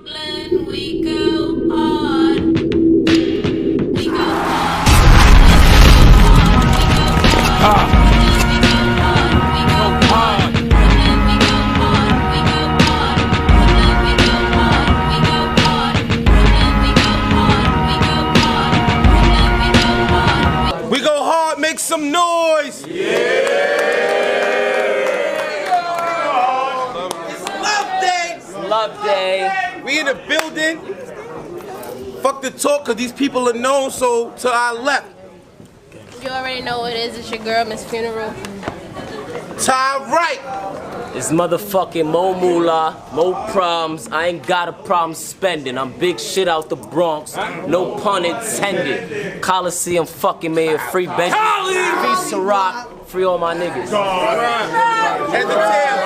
Brooklyn, we go hard. We go hard. We go hard, make some noise! Love day. We in the building. Fuck the talk, cause these people are known, so to our left. You already know what it is. It's your girl, Miss Funeral. To our right. It's motherfucking Mo Moolah, Mo Problems. I ain't got a problem spending. I'm big shit out the Bronx. No pun intended. Coliseum fucking mayor, free Benji. Free Ciroc, free all my niggas. And the tail.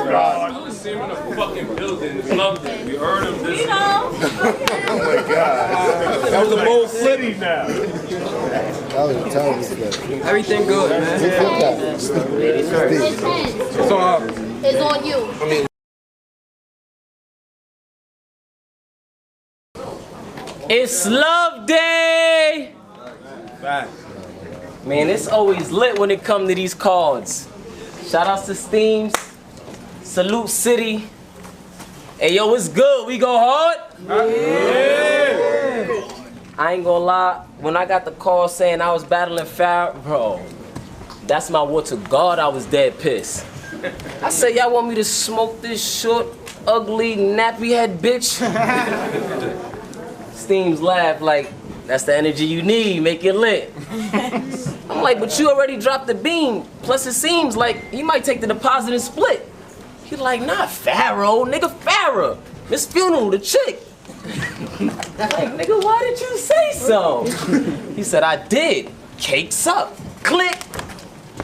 Coliseum in the fucking building. Loved it. We heard him this. Oh my god. That was a bold flip. Everything good, man. It's on you. It's love day! Man, it's always lit when it comes to these cards. Shout outs to Steams. Salute City. Hey yo, it's good. We go hard? Yeah. I ain't gonna lie. When I got the call saying I was battling Farrah, bro, that's my word to God, I was dead pissed. I said, y'all want me to smoke this short, ugly, nappy head bitch? Steams laughed like, that's the energy you need, make it lit. I'm like, but you already dropped the beam. Plus it seems like he might take the deposit and split. He like, not Pharaoh, nigga, Farrah. Miss Funeral, the chick. Like, nigga, why did you say so? He said, I did. Cakes up. Click.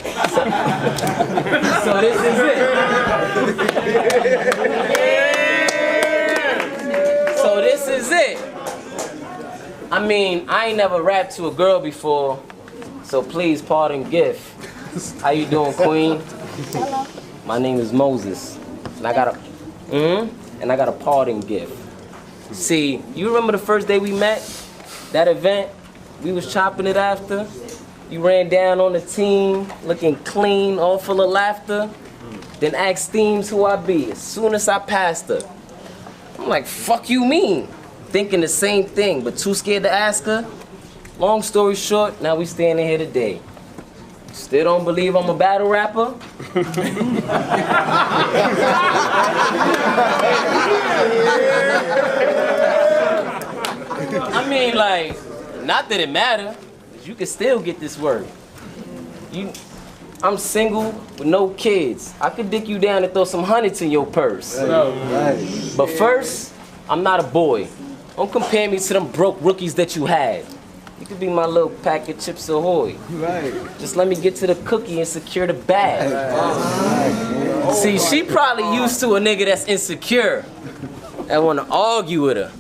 So this is it. So this is it. I mean, I ain't never rapped to a girl before, so please pardon gift. How you doing, Queen? Hello. My name is Moses, and I got a parting gift. See, you remember the first day we met? That event? We was chopping it after. You ran down on the team, looking clean, all full of laughter. Then asked Steams who I be as soon as I passed her. I'm like, fuck you mean? Thinking the same thing, but too scared to ask her. Long story short, now we standing here today. Still don't believe I'm a battle rapper? I mean, like, not that it matter. You can still get this work. I'm single with no kids. I could dick you down and throw some hundreds in your purse. But first, I'm not a boy. Don't compare me to them broke rookies that you had. You could be my little pack of Chips Ahoy. Just let me get to the cookie and secure the bag. See, she probably used to a nigga that's insecure and want to argue with her.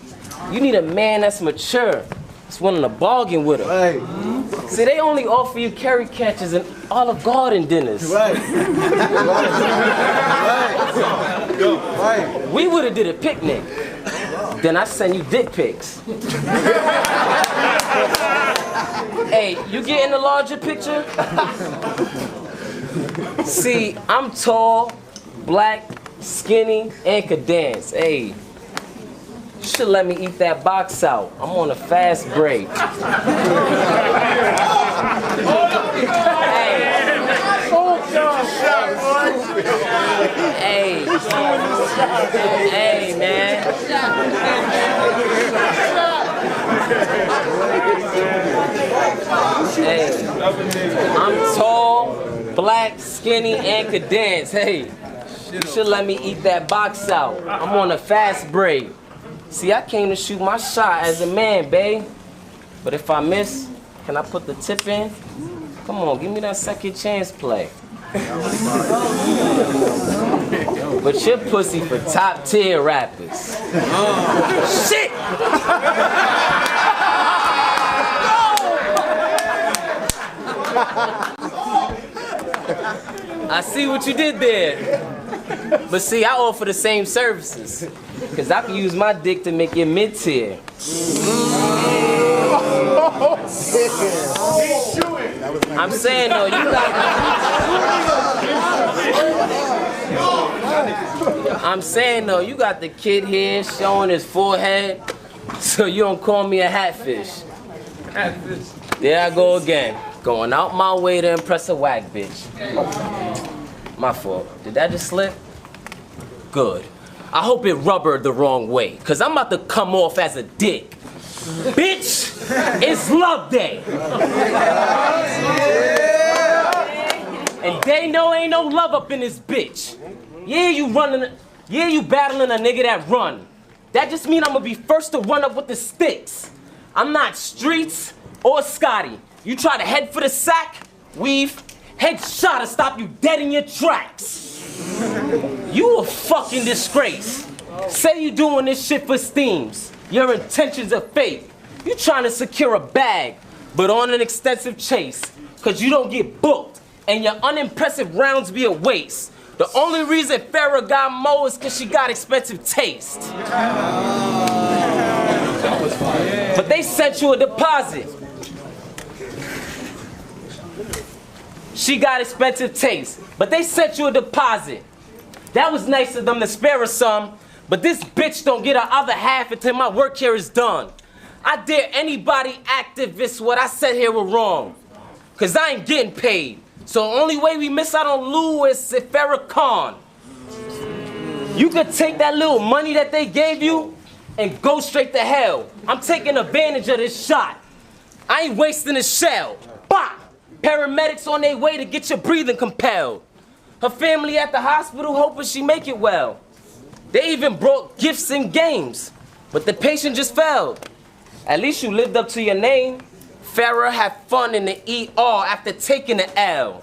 You need a man that's mature, that's willing to bargain with her. See, they only offer you carrot catches and Olive Garden dinners. We would have did a picnic. Then I send you dick pics. Hey, you getting the larger picture? See, I'm tall, black, skinny, and could dance. Hey, you should let me eat that box out. I'm on a fast break. Hey, man. Hey, I'm tall, black, skinny, and could dance. Hey, you should let me eat that box out. I'm on a fast break. See, I came to shoot my shot as a man, babe. But if I miss, can I put the tip in? Come on, give me that second chance play. But your pussy for top tier rappers. Shit! I see what you did there. But see, I offer the same services. Cause I can use my dick to make you mid-tier. I'm saying though, you got the kid here showing his forehead, so you don't call me a hatfish. There I go again, going out my way to impress a whack bitch. My fault. Did that just slip? Good. I hope it rubbered the wrong way, cause I'm about to come off as a dick. Bitch, it's love day. And they know ain't no love up in this bitch. Yeah, you battling a nigga that run. That just mean I'm gonna be first to run up with the sticks. I'm not Streets or Scotty. You try to head for the sack, weave, headshot to stop you dead in your tracks. You a fucking disgrace. Say you doing this shit for steams. Your intentions are fake. You trying to secure a bag, but on an extensive chase. Cause you don't get booked, and your unimpressive rounds be a waste. The only reason Farrah got mo is cause she got expensive taste. But they sent you a deposit. She got expensive taste, but they sent you a deposit. That was nice of them to spare us some, but this bitch don't get her other half until my work here is done. I dare anybody activist what I said here were wrong, cause I ain't getting paid. So the only way we miss out on Lou is if Farrakhan. You could take that little money that they gave you and go straight to hell. I'm taking advantage of this shot. I ain't wasting a shell. Bah! Paramedics on their way to get your breathing compelled. Her family at the hospital hoping she make it well. They even brought gifts and games, but the patient just failed. At least you lived up to your name. Farrah had fun in the ER after taking the L.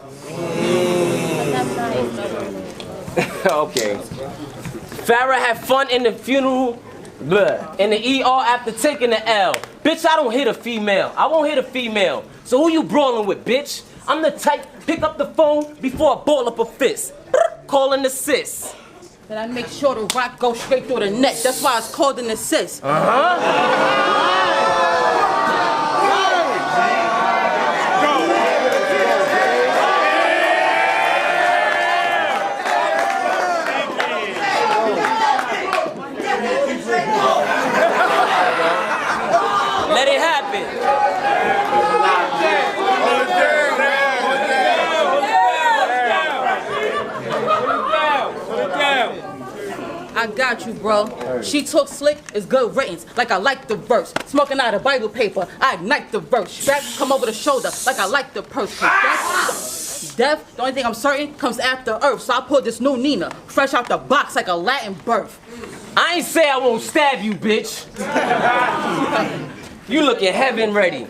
Okay. Farrah had fun in the funeral, in the ER after taking the L. Bitch, I don't hit a female. I won't hit a female. So who you brawling with, bitch? I'm the type, pick up the phone before I ball up a fist. Call an assist. And I make sure the rock goes straight through the neck. That's why it's called an assist. Let it happen. I got you, bro. She took slick, it's good ratings, like I like the verse. Smoking out of Bible paper, I ignite the verse. Strap come over the shoulder, like I like the purse. Death, the only thing I'm certain, comes after earth. So I pulled this new Nina, fresh out the box like a Latin birth. I ain't say I won't stab you, bitch. You looking heaven ready,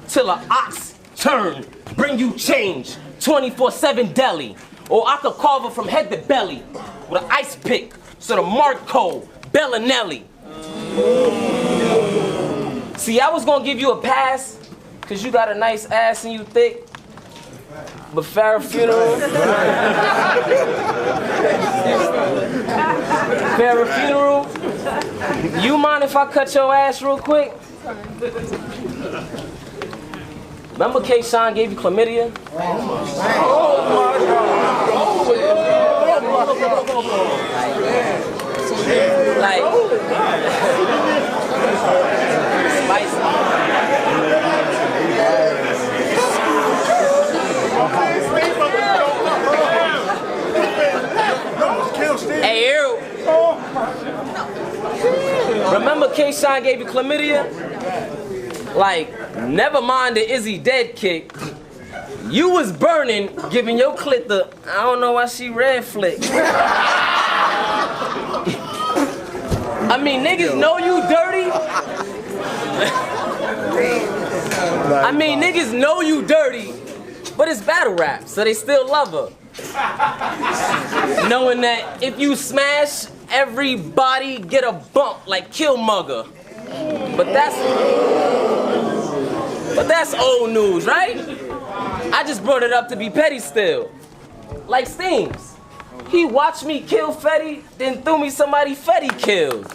till a ox turn, bring you change, 24/7 deli. Or I could carve her from head to belly, with an ice pick, so the Marco, Bellinelli. See, I was gonna give you a pass, cause you got a nice ass and you thick. But Farrah funeral. Farrah funeral. You mind if I cut your ass real quick? Remember K-Shine gave you chlamydia? Like, spicy. Hey, you. Remember K-Shine gave you chlamydia? Like, never mind the Izzy dead kick. You was burning, giving your clit the, I don't know why she red flick. I mean, niggas know you dirty. I mean, niggas know you dirty, but it's battle rap, so they still love her. Knowing that if you smash, everybody get a bump like Killmonger. But that's old news, right? I just brought it up to be petty still. Like Steams. He watched me kill Fetty, then threw me somebody Fetty killed.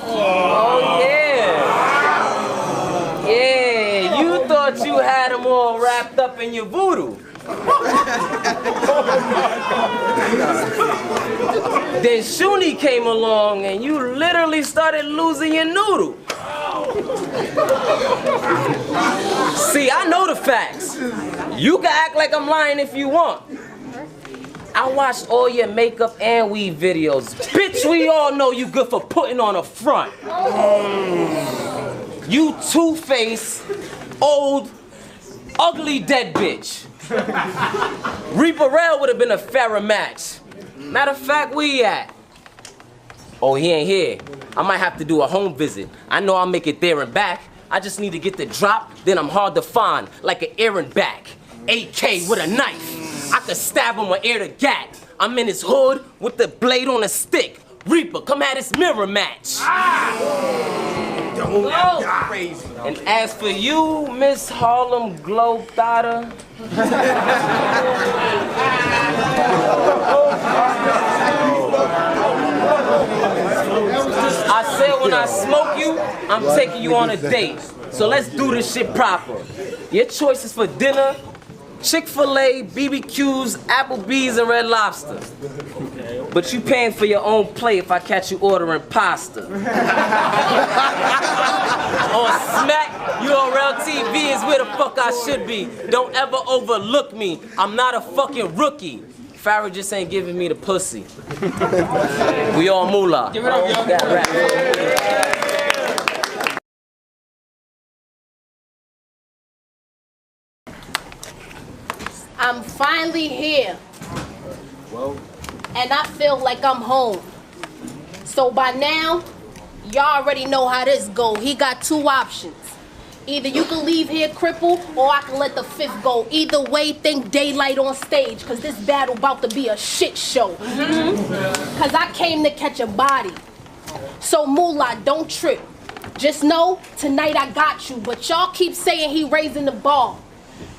Oh yeah. Yeah, you thought you had him all wrapped up in your voodoo. Then Shuni came along and you literally started losing your noodle. See, I know the facts. You can act like I'm lying if you want. I watched all your makeup and weave videos. Bitch, we all know you good for putting on a front. You two-faced, old, ugly dead bitch. Reaper Rail would have been a fairer match. Matter of fact, where he at? Oh, he ain't here. I might have to do a home visit. I know I'll make it there and back. I just need to get the drop, then I'm hard to find, like an errand back. AK with a knife. I could stab him with ear to gat. I'm in his hood with the blade on a stick. Reaper, come at this mirror match. Crazy. And as for you, Miss Harlem Globetrotter, I said when I smoke you, I'm taking you on a date. So let's do this shit proper. Your choices for dinner: Chick-fil-A, BBQs, Applebee's, and Red Lobster. But you paying for your own plate if I catch you ordering pasta. On Smack, URL TV is where the fuck I should be. Don't ever overlook me. I'm not a fucking rookie. Farrah just ain't giving me the pussy. We all moolah. Give it up, yo. That rap. I'm finally here. And I feel like I'm home. So by now, y'all already know how this go. He got two options. Either you can leave here crippled, or I can let the fifth go. Either way, think daylight on stage, cause this battle about to be a shit show. Cause I came to catch a body. So moolah, don't trip. Just know, tonight I got you. But y'all keep saying he raising the bar.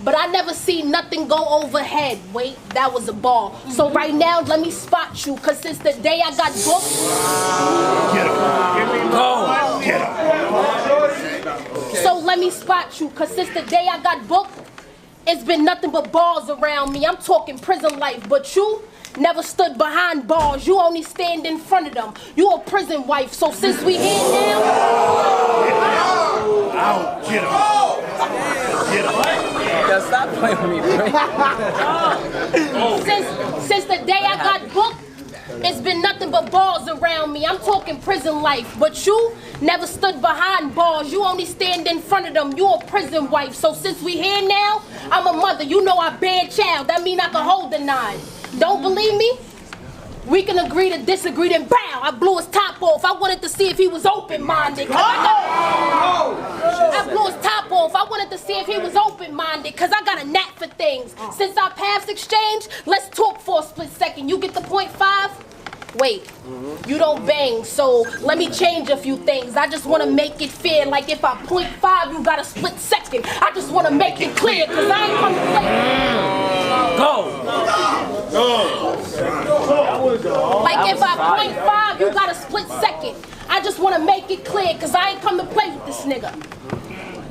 But I never seen nothing go overhead. Wait, that was a ball. So right now, let me spot you, cause since the day I got booked. Get him. So let me spot you, cause since the day I got booked, it's been nothing but bars around me. I'm talking prison life, but you never stood behind bars. You only stand in front of them. You a prison wife, so since we here now. Out. Get him. Get him. Stop playing with me, bro. Since the day I got booked, it's been nothing but bars around me. I'm talking prison life, but you never stood behind bars. You only stand in front of them. You a prison wife. So since we here now, I'm a mother. You know I bear child. That mean I can hold the 9. Don't believe me? We can agree to disagree, then bow. I blew his top off. I wanted to see if he was open-minded. I blew his top off. I wanted to see if he was open-minded, cause I got a knack for things. Since our paths exchanged, let's talk for a split second. You get the .5? Wait, you don't bang, so let me change a few things. I just want to make it fair, like if I .5, you got a split second. I just want to make it clear, cause I ain't come to play. Like if I .5, you got a split second. I just want to make it clear, cause I ain't come to play with this nigga.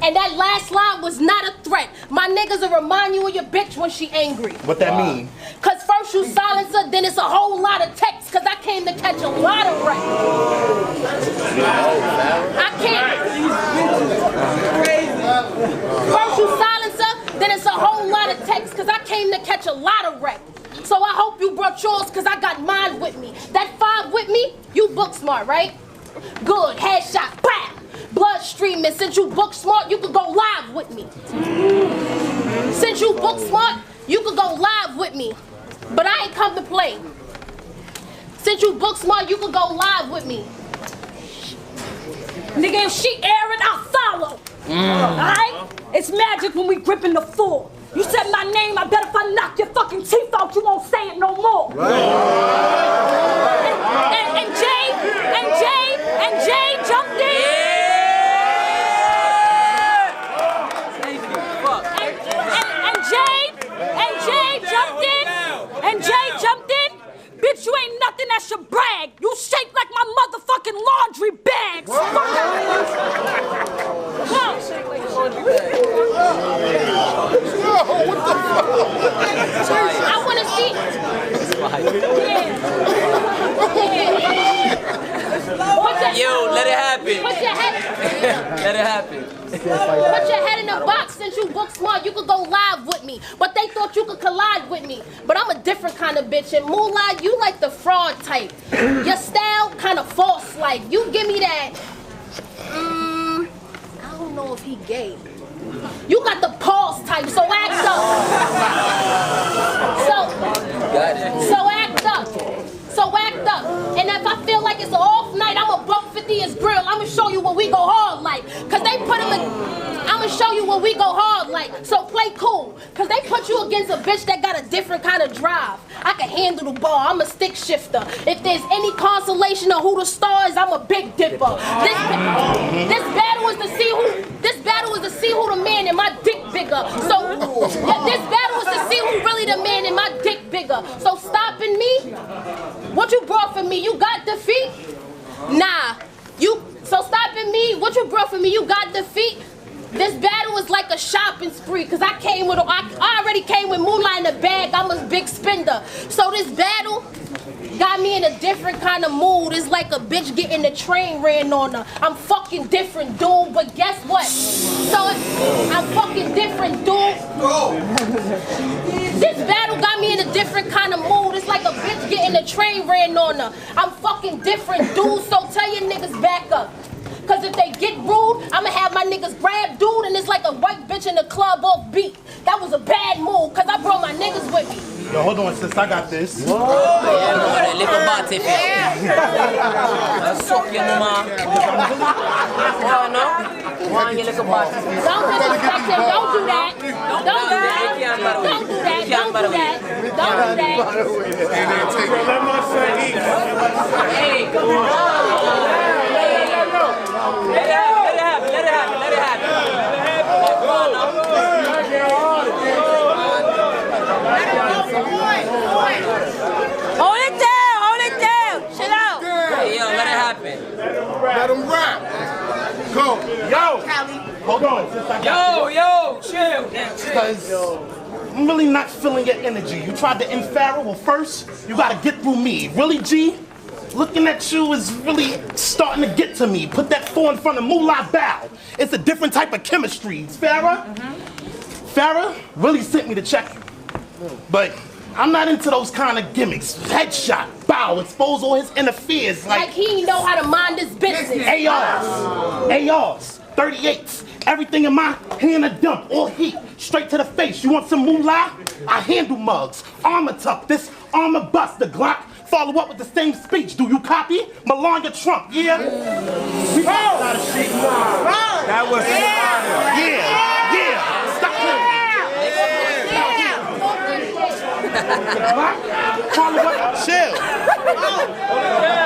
And that last line was not a threat. My niggas will remind you of your bitch when she angry. What that mean? Cause first you silence her, then it's a whole lot of text. Cause I came to catch a lot of wreck. I can't. First you silence her, then it's a whole lot of text. Cause I came to catch a lot of wreck. So I hope you brought yours, cause I got mine with me. That 5 with me, you book smart, right? Good, headshot, bam! Blood streaming. Since you book smart, you could go live with me. Since you book smart, you could go live with me. But I ain't come to play. Since you book smart, you could go live with me. Nigga, if she airing, I'll follow. Alright? It's magic when we gripping the floor. You said my name, I bet if I knock your fucking teeth out, you won't say it no more. And Jay jumped in. And Jay jumped in. B I want to see. Yo, let it happen. Put your head. Let it happen. Put your head in a box. Since you book smart, you could go live with me. But they thought you could collide with me. But I'm a different kind of bitch. And Moolah, you like the fraud type. Your style kind of false like. You give me that. I don't know if he gay. You got the pulse type, so act up. So act up. So act up. And if I feel like it's an off night, I'm a $1.50 his grill. I'ma show you what we go hard like. Cause they put him in, I'ma show you what we go hard like. So play cool. Cause they put you against a bitch that got a different kind of drive. I can handle the ball, I'm a stick shifter. If there's any consolation of who the star is, I'm a big dipper. This battle is to see who the man and my dick bigger. So this battle is to see who really the man and my dick bigger. So stopping me, what you brought for me, you got defeat? Nah. So stopping me, what you brought for me, you got defeat? This battle is like a shopping spree, cause I already came with Moolah in the bag, I'm a big spender. So this battle got me in a different kind of mood. It's like a bitch getting the train ran on her. I'm fucking different, dude, but guess what? So I'm fucking different, dude. This battle got me in a different kind of mood. It's like a bitch getting the train ran on her. I'm fucking different, dude, so tell your niggas back up. Cause if they get rude, I'ma have my niggas grab dude and it's like a white bitch in the club off beat. That was a bad move, cause I brought my niggas with me. Yo, hold on, sis, I got this. Don't disrespect him, don't do that. Don't do that. Don't do that. Don't do that. Don't do that. Hey, come on. Let it happen. Hold it down. Chill out. Hey, yo, let it happen. Let him rap. Go. Yo, hold on, sis, I got Yo, chill. Because I'm really not feeling your energy. You tried to end Pharaoh. Well, first, you gotta get through me. Really, G? Looking at you is really starting to get to me. Put that 4 in front of Moolah Bow. It's a different type of chemistry. Farrah? Farrah really sent me to check you. But I'm not into those kind of gimmicks. Headshot, bow, expose all his inner fears. Like he know how to mind his business. ARs, 38s, everything in my hand a dump, all heat, straight to the face. You want some moolah? I handle mugs, armor tuck, this armor bust, the Glock. Follow up with the same speech. Do you copy? Melania Trump, yeah? We got a lot of shit. That was Yeah. Stop playing. Follow up. Chill.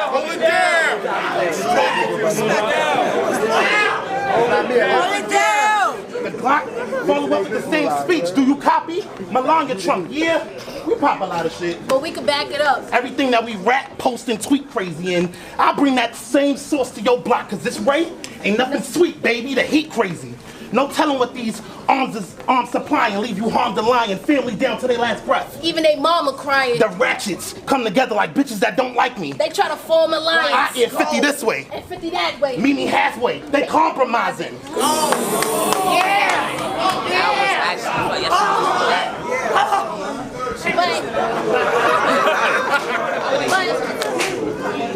Hold it down. Hold it down. The Glock, follow up with the same speech. Do you copy? Melania Trump, yeah? We pop a lot of shit. But we can back it up. Everything that we rap, post, and tweet crazy in, I'll bring that same sauce to your block, cause this Ray ain't nothing sweet, baby. The heat crazy. No telling what these arms supply and leave you harmed and lying, family down to their last breath. Even they mama crying. The ratchets come together like bitches that don't like me. They try to form alliance. I hear 50 this way. And 50 that way. Meet me halfway. They compromising. But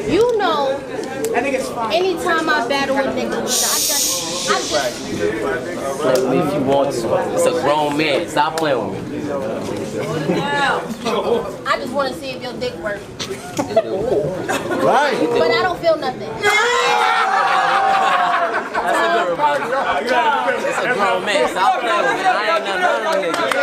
you know, anytime I battle a nigga, I just Play with me if you want to. It's a grown man. Stop playing with me. I just want to see if your dick works. Right. But I don't feel nothing. That's a good remark. It's a grown man. Stop playing with me. I ain't nothing.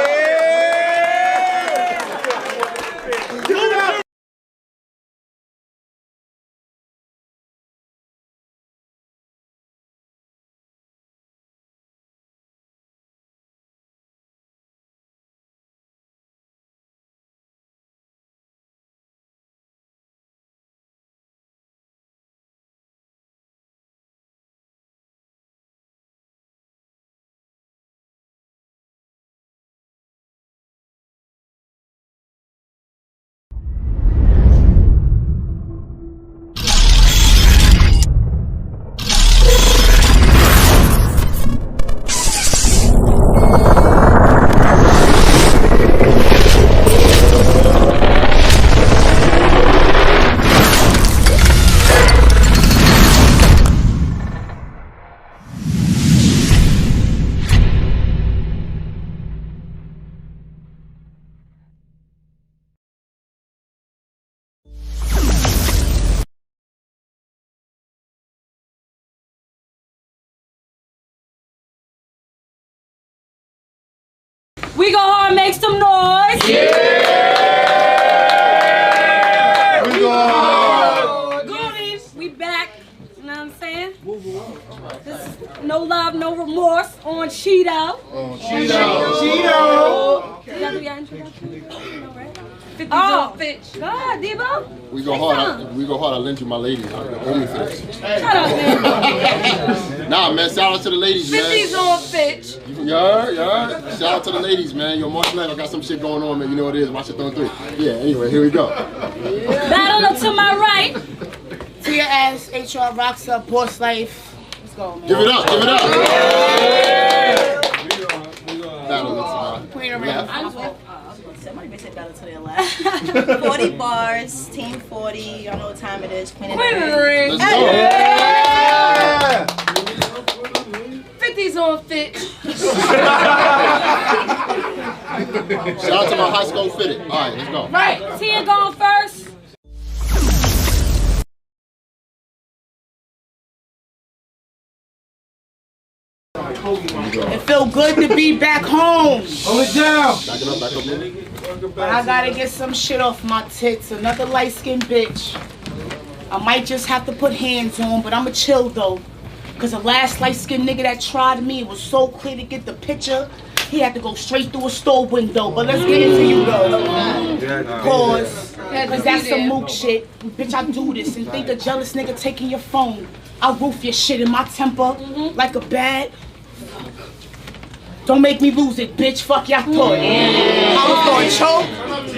We go hard, make some noise. Yeah! We go hard. Goonies, we back. You know what I'm saying? This is no love, no remorse on Cheeto. Cheeto. Did y'all do your introduction? No, right? 50s Oh, on Fitch. Go ahead, Debo. We go hard. We go hard. I lend you my ladies. Owe me for this. Shut up, man. Nah, man. Shout out to the ladies, man. 50s on Fitch. Yeah. Shout out to the ladies, man. Yo, March Madness, I got some shit going on, man. You know what it is. Watch it on 3. Yeah. Anyway, here we go. Battle up to my right. T.A.S. HR rocks up, boss life. Let's go, man. Give it up. Give it up. Battle up. Queen of Rap. Somebody may say battle to their left. 40 bars, team 40. Y'all know what time it is. Queen of the Ring. Let's go. Yeah. 50s on Fitch. Shout out to my high school fitted. All right, let's go. Right. Tia going first. It feel good to be back home. Hold it down. Back it up, back up. But I gotta get some shit off my tits. Another light-skinned bitch. I might just have to put hands on, but I'ma chill though. Cause the last light-skinned nigga that tried me, it was so clear to get the picture. He had to go straight through a store window. But let's get into you though. Pause. Cause that's some mook shit. Bitch, I do this and think a jealous nigga taking your phone. I roof your shit in my temper like a bat. Don't make me lose it, bitch. Fuck y'all thought. I was gonna choke.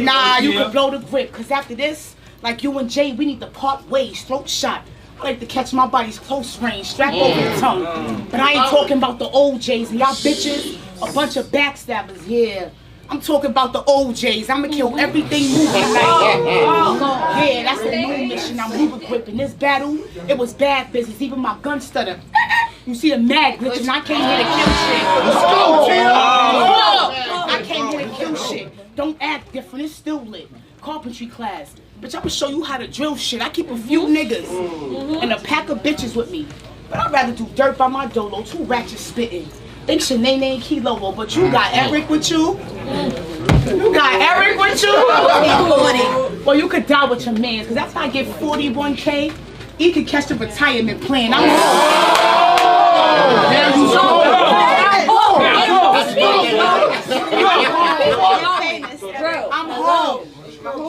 Nah, you can blow the grip. Cause after this, like you and Jay, we need to part ways. Throat shot. I like to catch my body's close range. Strap over the tongue. But I ain't talking about the old Jays. And y'all bitches, a bunch of backstabbers. Yeah. I'm talking about the old Jays. I'ma kill everything moving like yeah, that's a new mission. I'm moving quick. In this battle, it was bad business. Even my gun stutter. You see the mag glitch and I came here to kill shit. I came here to kill shit. Don't act different, it's still lit. Carpentry class. Bitch, I'ma show you how to drill shit. I keep a few niggas and a pack of bitches with me. But I'd rather do dirt by my dolo, 2 ratchets spitting. Think Shanae ain't Kilo, but you got Eric with you? You got Eric with you? Well, you could die with your mans, because that's how I get 41K. You could catch the retirement plan. I'm home.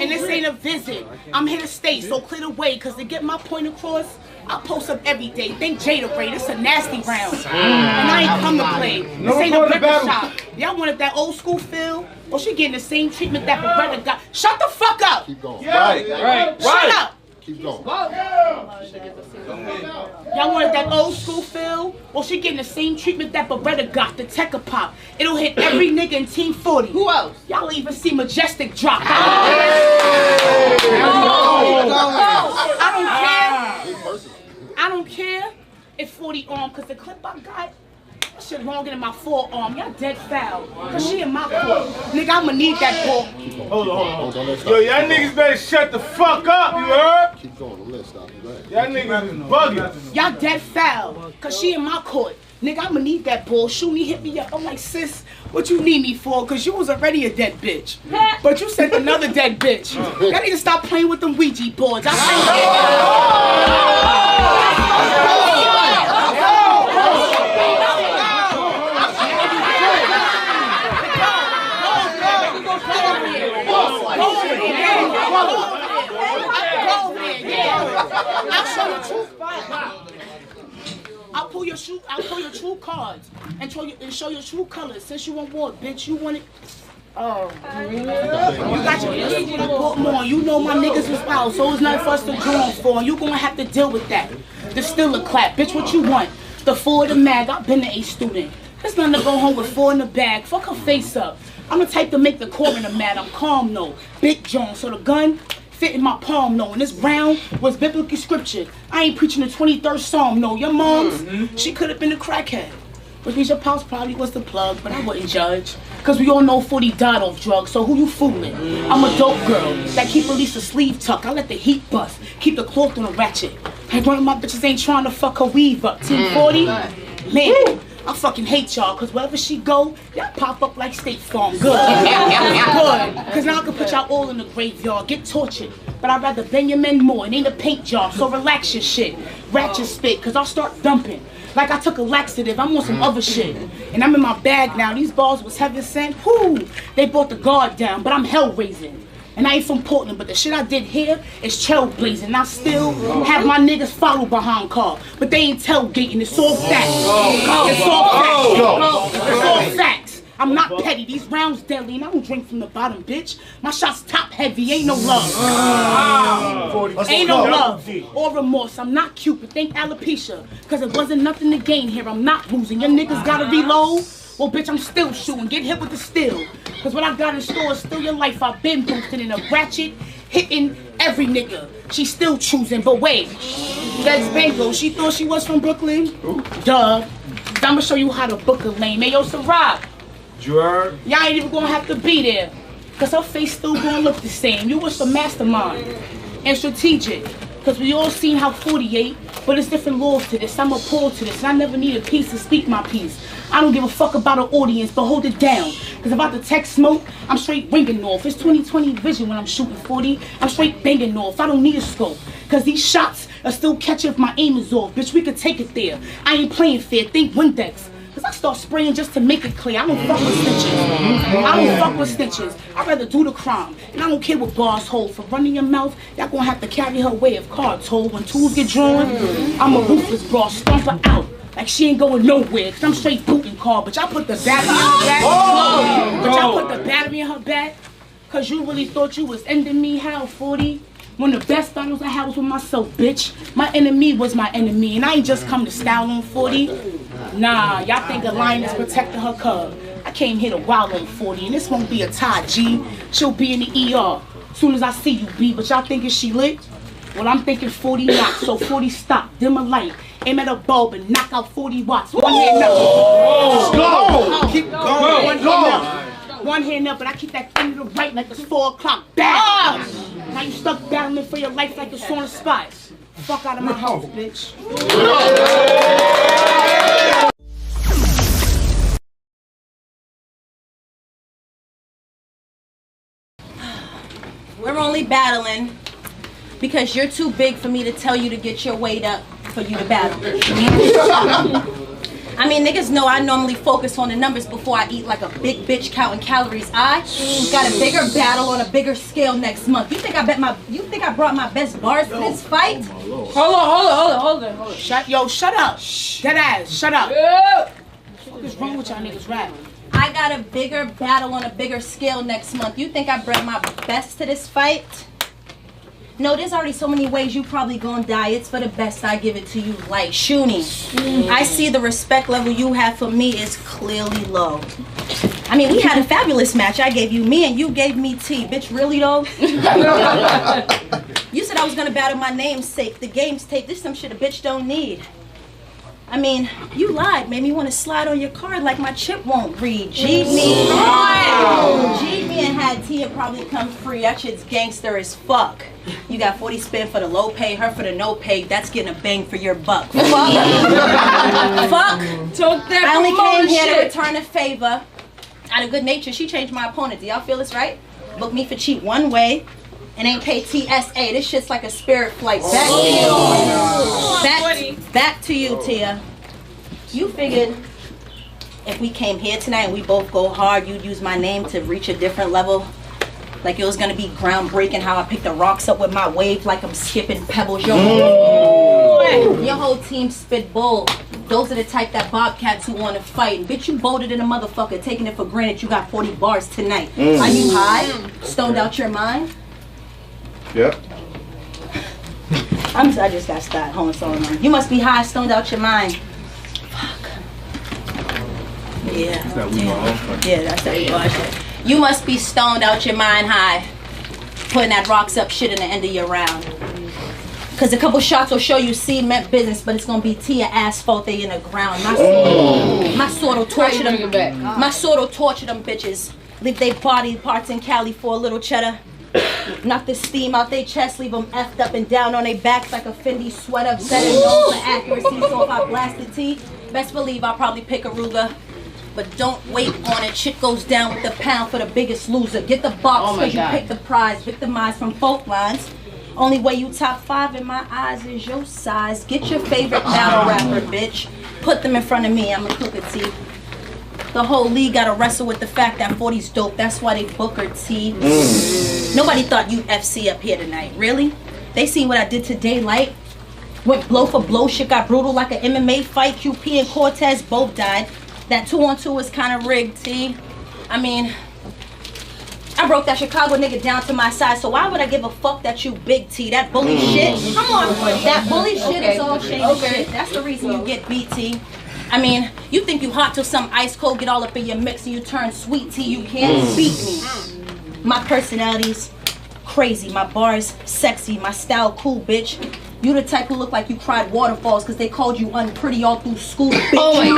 And this ain't a visit. I'm here to stay, so clear the way, because to get my point across, I post up every day. Think Jada Ray, this a nasty round. And I ain't come to play. This ain't a record shop. Y'all wanted that old school feel? Well, she getting the same treatment that Beretta got. Shut the fuck up! Keep going. Shut up! Keep going. Y'all wanted that old school feel? Well, she getting the same treatment that Beretta got, the Tekka Pop. It'll hit every nigga in Team 40. Who else? Y'all even see Majestic drop. I don't care if 40 arm, cause the clip I got, that shit longer than my forearm. Y'all dead foul. Cause she in my court. Nigga, I'ma need that ball. Hold on. Yo, y'all niggas better shut the fuck up, you heard? Keep going. Don't let it stop. Y'all niggas is bugging. Y'all dead foul. Cause she in my court. Nigga, I'ma need that ball. Shoot me, hit me up. I'm like, sis, what you need me for? Cause you was already a dead bitch. But you sent another dead bitch. Y'all need to stop playing with them Ouija boards. I'll pull your true cards and show your true colors. Since you on board, bitch, you want it. Oh, you got your bitch when I put more. You know my niggas was wild, so it's nothing for us to draw for. You gonna have to deal with that. The still a clap, bitch. What you want? The 4 of the mag. I've been an A student. There's nothing to go home with 4 in the bag. Fuck her face up. I'm the type to make the coroner mad. I'm calm though. Big John, so the gun fit in my palm, no. And this round was biblical scripture. I ain't preaching the 23rd Psalm, no. Your mom's, she could have been a crackhead. Which means your pops probably was the plug, but I wouldn't judge. Cause we all know 40 died off drugs, so who you fooling? I'm a dope girl that keep at least a sleeve tuck. I let the heat bust, keep the cloth on a ratchet. Like one of my bitches ain't trying to fuck her weave up. Team 40, man, I fucking hate y'all, cause wherever she go, y'all pop up like State Farm. Good. Good. Cause now I can put y'all all in the graveyard, get tortured. But I'd rather bang your men more, it ain't a paint job, so relax your shit. Ratchet spit, cause I'll start dumping. Like I took a laxative, I'm on some other shit. And I'm in my bag now, these balls was heaven sent. Whoo! They brought the guard down, but I'm hell raising. And I ain't from Portland, but the shit I did here is trailblazing. I still have my niggas follow behind car, but they ain't tailgating. It's all facts. It's all facts. It's all facts. I'm not petty. These rounds deadly, and I don't drink from the bottom, bitch. My shots top heavy. Ain't no love. Ain't no love or remorse. I'm not Cupid. Thank alopecia, cause it wasn't nothing to gain here. I'm not losing. Your niggas gotta reload. Well, bitch, I'm still shooting. Get hit with the steel. Cause what I got in store is still your life. I've been boosting in a ratchet, hitting every nigga. She's still choosing, but wait. That's Bango. She thought she was from Brooklyn? Duh. I'ma show you how to book a lane. Hey, yo, Sarah. Y'all ain't even gonna have to be there. Cause her face still gonna look the same. You was the mastermind. And strategic. Cause we all seen how 48, but it's different laws to this. I'm appalled to this, and I never need a piece to speak my piece. I don't give a fuck about an audience, but hold it down. Cause about the tech smoke, I'm straight ringing off. It's 20/20 vision when I'm shooting 40. I'm straight banging off. I don't need a scope. Cause these shots are still catching if my aim is off. Bitch, we could take it there. I ain't playing fair. Think Windex. Cause I start spraying just to make it clear. I don't fuck with snitches. I don't fuck with snitches. I'd rather do the crime. And I don't care what bars hold. For running your mouth, y'all gonna have to carry her way if cards hold. When tools get drawn, I'm a ruthless bra. Stomp her out. Like she ain't going nowhere. Cause I'm straight booting car. But y'all put the battery in her back. But y'all put the battery in her back. Cause you really thought you was ending me. How, 40? One of the best battles I had was with myself, bitch. My enemy was my enemy. And I ain't just come to style on 40. Nah, y'all think a lioness protecting her cub. I came here to wild on 40, and this won't be a tie, G. She'll be in the ER soon as I see you, B. But y'all thinking she lit? Well, I'm thinking 40 knock, so 40 stop, dim a light, aim at a bulb and knock out 40 watts. One hand up. Go! Keep going. One hand up. One hand up, but I keep that thing to the right like it's 4 o'clock. Bam! Now you stuck battling for your life like it's on a spot. Fuck out of my house, bitch. We're only battling because you're too big for me to tell you to get your weight up for you to battle. I mean, niggas know I normally focus on the numbers before I eat like a big bitch counting calories. I got a bigger battle on a bigger scale next month. You think I brought my best bars to this fight? Hold on. Shut up. Dead ass, shut up. What is wrong with y'all niggas rap? I got a bigger battle on a bigger scale next month. You think I brought my best to this fight? No, there's already so many ways you probably gonna die. It's for the best I give it to you like Shoonie. I see the respect level you have for me is clearly low. I mean, we had a fabulous match. I gave you me and you gave me T. Bitch, really though? You said I was gonna battle my namesake. The game's tape. This some shit a bitch don't need. I mean, you lied, made me want to slide on your card like my chip won't read. G'd me and had Tia probably come free. That shit's gangster as fuck. You got 40 spin for the low pay, her for the no pay. That's getting a bang for your buck. Fuck. Fuck. I only came here to return a favor. Out of good nature, she changed my opponent. Do y'all feel this right? Book me for cheap one way. And ain't pay TSA. This shit's like a spirit flight. Back to you. Back to you, Tia. You figured if we came here tonight and we both go hard, you'd use my name to reach a different level. Like it was gonna be groundbreaking how I picked the rocks up with my wave like I'm skipping pebbles. Your whole team spit bold. Those are the type that bobcats who want to fight. Bitch, you bolder than a motherfucker, taking it for granted you got 40 bars tonight. Are you high? Stoned out your mind? Yep. I just got started. Hold on, Solomon. You must be high, stoned out your mind. Fuck. Yeah. Yeah, that's that we are shit. You must be stoned out your mind high. Putting that rocks up shit in the end of your round. Cause a couple shots will show you cement business, but it's gonna be Tia asphalt they in the ground. My sword will torture them. My sword will torture them bitches. Leave they body parts in Cali for a little cheddar. Knock the steam out their chest, leave them effed up and down on their backs like a Fendi sweater. Better known for accuracy, so if I blasted T, Best believe I'll probably pick a Ruger. But don't wait on it. Shit goes down with the pound for the biggest loser. Get the box because you pick the prize. Victimized from folk lines. Only way you top 5 in my eyes is your size. Get your favorite battle rapper, bitch. Put them in front of me. I'ma cook a tea. The whole league gotta wrestle with the fact that 40's dope. That's why they book her T. Nobody thought you'd FC up here tonight. Really? They seen what I did to Daylight. Went blow for blow. Shit got brutal like an MMA fight. QP and Cortez both died. That 2-on-2 was kind of rigged, T. I mean, I broke that Chicago nigga down to my size, so why would I give a fuck that you big T? That bully shit, come on, that bully shit is all shady shit. That's the reason you get beat, T. I mean, you think you hot till some ice cold get all up in your mix and you turn sweet T. You can't beat me. My personality's crazy, my bars sexy, my style cool, bitch. You the type who look like you cried waterfalls because they called you unpretty all through school, bitch. Oh my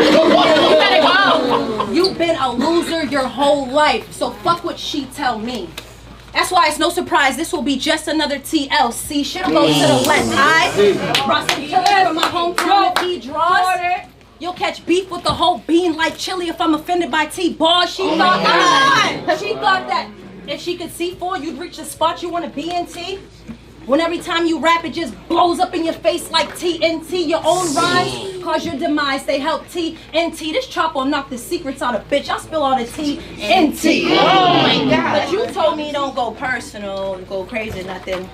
God. You've been a loser your whole life, so fuck what she tell me. That's why it's no surprise this will be just another TLC. Shit'll go to the left eye. Rustin Killer from my hometown if he draws. You'll catch beef with the whole bean like chili if I'm offended by T-Ball. She thought that if she could see for you'd reach the spot you want to be in, T. When every time you rap, it just blows up in your face like TNT. Your own rhymes cause your demise. They help TNT. This chop will knock the secrets out of bitch. I'll spill all the TNT. Oh my God. But you told me don't go personal, go crazy, nothing.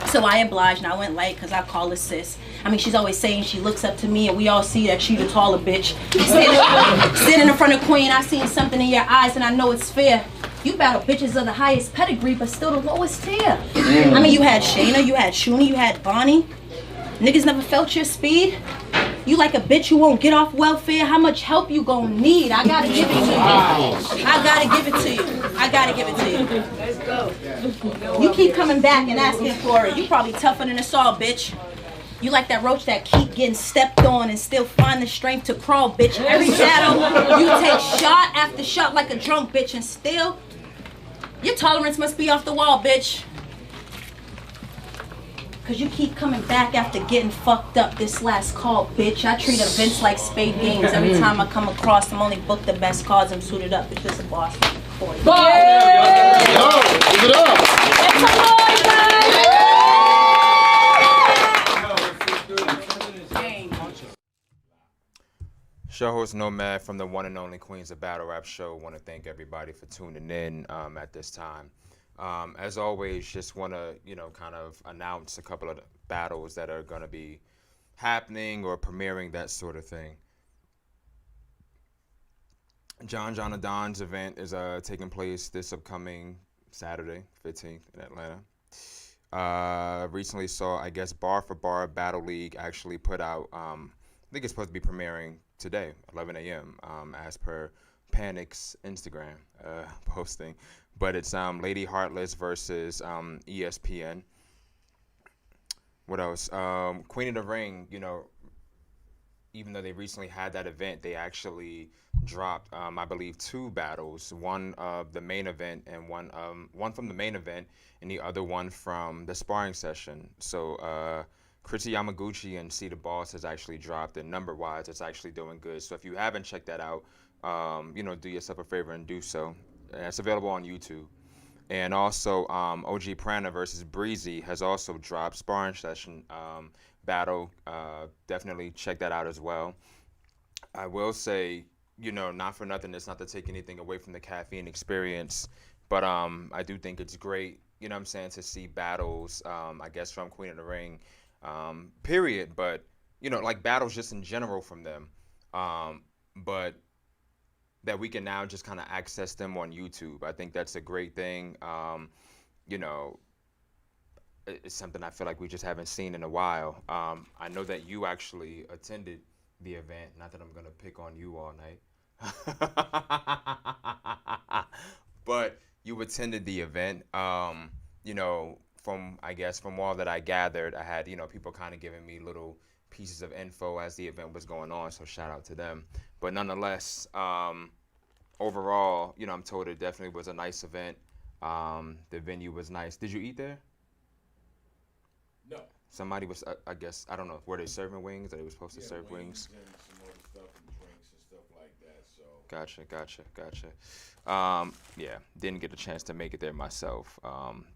So I obliged and I went light because I call her sis. I mean, she's always saying she looks up to me and we all see that she the taller bitch. Standing in front of Queen, I seen something in your eyes and I know it's fair. You battle bitches of the highest pedigree, but still the lowest tier. I mean, you had Shayna, you had Shuni, you had Bonnie. Niggas never felt your speed. You like a bitch who won't get off welfare. How much help you gonna need? I gotta give it to you. I gotta give it to you. I gotta give it to you. Let's go. You keep coming back and asking for it. You probably tougher than us all, bitch. You like that roach that keep getting stepped on and still find the strength to crawl, bitch. Every battle, you take shot after shot like a drunk bitch and still, your tolerance must be off the wall, bitch. Cause you keep coming back after getting fucked up this last call, bitch. I treat events like spade games. Every time I come across, I'm only booked the best cards. I'm suited up. It's just a boss. Give it up. Show host Nomad from the one and only Queens of Battle Rap Show. Want to thank everybody for tuning in at this time. As always, just want to, kind of announce a couple of battles that are going to be happening or premiering, that sort of thing. John Don's event is taking place this upcoming Saturday, 15th in Atlanta. Recently saw, I guess, B.A.R.R.S Battle League actually put out, I think it's supposed to be premiering today, 11 a.m., as per Panic's Instagram posting. But it's Lady Heartless versus ESPN. What else? Queen of the Ring, even though they recently had that event, they actually dropped, I believe, 2 battles. One of the main event and one from the main event and the other one from the sparring session. So Kritzy Yamaguchi and C the Boss has actually dropped, and number-wise, it's actually doing good. So if you haven't checked that out, do yourself a favor and do so. And it's available on YouTube. And also, OG Prana versus Breezy has also dropped sparring session battle. Definitely check that out as well. I will say, not for nothing, it's not to take anything away from the caffeine experience, but I do think it's great, to see battles, I guess, from Queen of the Ring, period, but, like battles just in general from them, but that we can now just kind of access them on YouTube. I think that's a great thing. It's something I feel like we just haven't seen in a while. I know that you actually attended the event. Not that I'm going to pick on you all night. But you attended the event. From all that I gathered, I had, people kind of giving me little pieces of info as the event was going on, so shout out to them. But nonetheless, overall, I'm told it definitely was a nice event. The venue was nice. Did you eat there? No. somebody was, I guess, I don't know, were they serving wings? Or they were supposed to serve wings? And some other stuff and drinks and stuff like that. So. Gotcha. Yeah, didn't get a chance to make it there myself,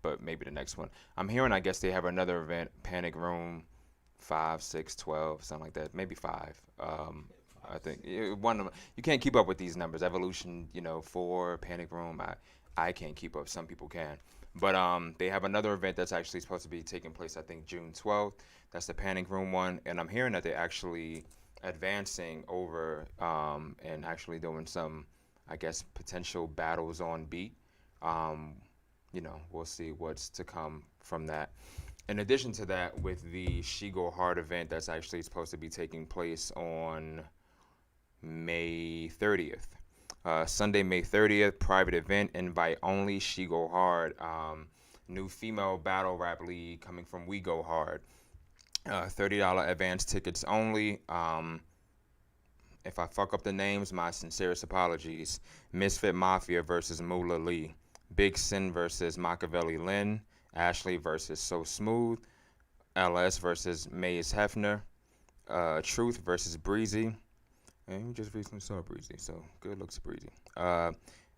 but maybe the next one. I'm hearing, I guess they have another event, Panic Room 5, 6, 12, something like that, maybe 5. I think one of them, you can't keep up with these numbers. Evolution, 4, Panic Room, I can't keep up. Some people can. But they have another event that's actually supposed to be taking place, I think, June 12th. That's the Panic Room one. And I'm hearing that they're actually advancing over and actually doing some, I guess, potential battles on beat. We'll see what's to come from that. In addition to that, with the She Go Hard event that's actually supposed to be taking place on May 30th. Sunday, May 30th, private event, invite only, She Go Hard. New female battle rap league coming from We Go Hard. $30 advance tickets only. If I fuck up the names, my sincerest apologies. Misfit Mafia versus Moolah Lee. Big Sin versus Machiavelli Lynn. Ashley versus So Smooth. LS versus Maze Hefner. Truth versus Breezy. And we just recently saw Breezy, so good looks Breezy.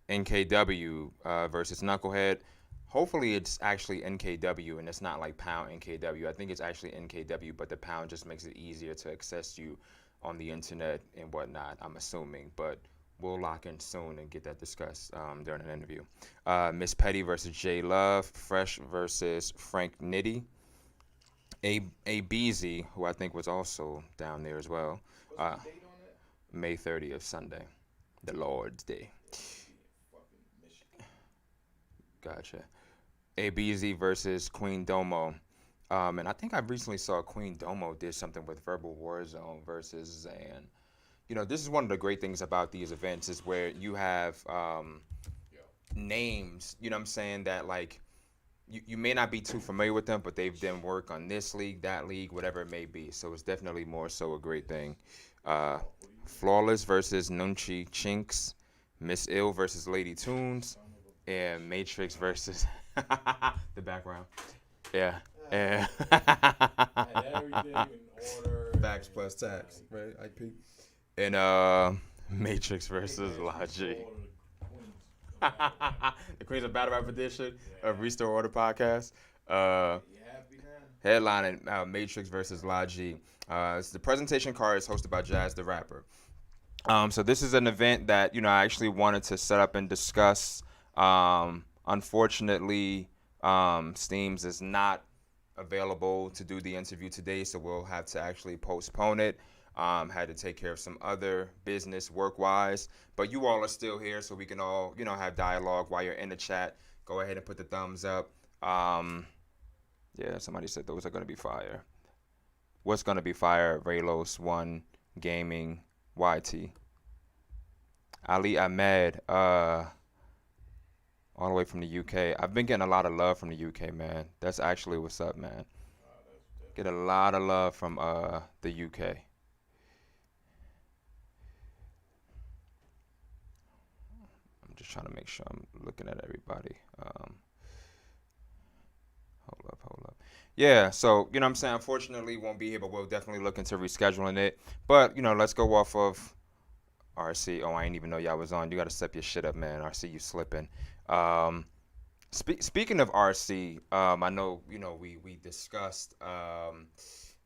NKW versus Knucklehead. Hopefully it's actually NKW and it's not like pound NKW. I think it's actually NKW, but the pound just makes it easier to access you on the internet and whatnot, I'm assuming. But we'll lock in soon and get that discussed during an interview. Miss Petty versus J Love. Fresh versus Frank Nitty. A.B.Z., who I think was also down there as well. What's the date on that? May 30th, Sunday. The Lord's Day. Gotcha. A.B.Z. versus Queen Domo. And I think I recently saw Queen Domo did something with Verbal Warzone versus Zan. This is one of the great things about these events is where you have names, what I'm saying, that like you may not be too familiar with them, but they've done work on this league, that league, whatever it may be. So it's definitely more so a great thing. Flawless versus Nunchi Chinks. Miss Ill versus Lady Tunes. And Matrix versus the background. Yeah. And everything in order. Facts plus tax, right? IP. And Matrix versus Logic. The Queens of Battle Rap edition of Restore Order podcast. Headlining Matrix versus Logic. The presentation card is hosted by Jazz the Rapper. So this is an event that I actually wanted to set up and discuss. Unfortunately, Steams is not available to do the interview today, so we'll have to actually postpone it. Had to take care of some other business work-wise, but you all are still here, so we can all, have dialogue while you're in the chat. Go ahead and put the thumbs up. Yeah, somebody said those are going to be fire. What's going to be fire? Raylos, One, Gaming, YT. Ali Ahmed, all the way from the UK. I've been getting a lot of love from the UK, man. That's actually what's up, man. Get a lot of love from the UK. I'm just trying to make sure I'm looking at everybody. Hold up. Yeah, so, what I'm saying, unfortunately won't be here, but we'll definitely look into rescheduling it. But, let's go off of RC. Oh, I didn't even know y'all was on. You got to step your shit up, man. RC, you slipping. Speaking of RC, I know we discussed